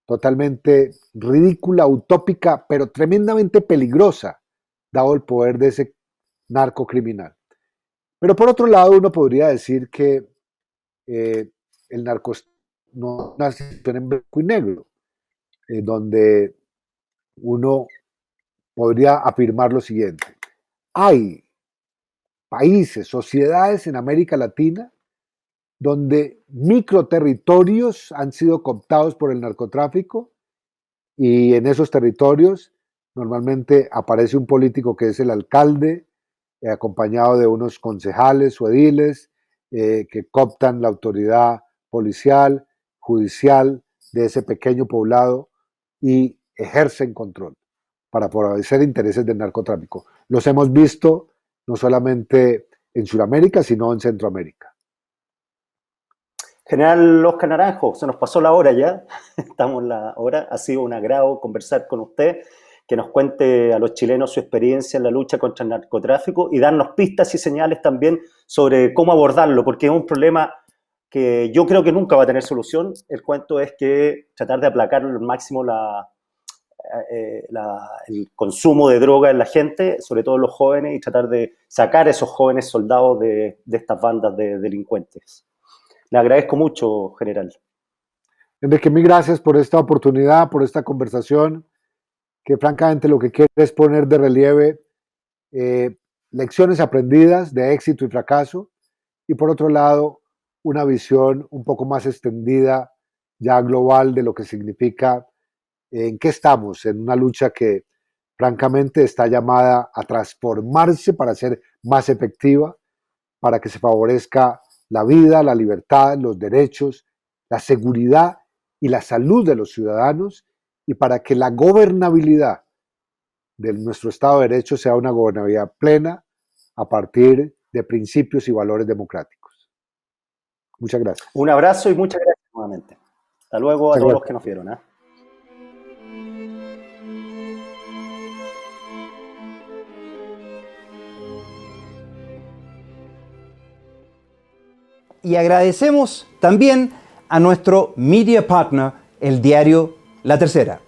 totalmente ridícula, utópica, pero tremendamente peligrosa, dado el poder de ese narcocriminal. Pero por otro lado, uno podría decir que el narco no es una situación en blanco y negro, donde uno podría afirmar lo siguiente. Hay países, sociedades en América Latina donde microterritorios han sido cooptados por el narcotráfico y en esos territorios normalmente aparece un político que es el alcalde, acompañado de unos concejales o ediles que cooptan la autoridad policial, judicial de ese pequeño poblado y ejercen control para favorecer intereses del narcotráfico. Los hemos visto no solamente en Sudamérica, sino en Centroamérica. General Oscar Naranjo, se nos pasó la hora ya, estamos en la hora, ha sido un agrado conversar con usted, que nos cuente a los chilenos su experiencia en la lucha contra el narcotráfico y darnos pistas y señales también sobre cómo abordarlo, porque es un problema que yo creo que nunca va a tener solución. El cuento es que tratar de aplacar al máximo el consumo de droga en la gente, sobre todo en los jóvenes, y tratar de sacar a esos jóvenes soldados de estas bandas de delincuentes. Le agradezco mucho, general. Enrique, mil gracias por esta oportunidad, por esta conversación, que francamente lo que quiere es poner de relieve lecciones aprendidas de éxito y fracaso, y por otro lado, una visión un poco más extendida, ya global, de lo que significa en qué estamos, en una lucha que francamente está llamada a transformarse para ser más efectiva, para que se favorezca la vida, la libertad, los derechos, la seguridad y la salud de los ciudadanos, y para que la gobernabilidad de nuestro Estado de Derecho sea una gobernabilidad plena a partir de principios y valores democráticos. Muchas gracias. Un abrazo y muchas gracias nuevamente. Hasta luego a todos los que nos vieron. Y agradecemos también a nuestro media partner, el diario La Tercera.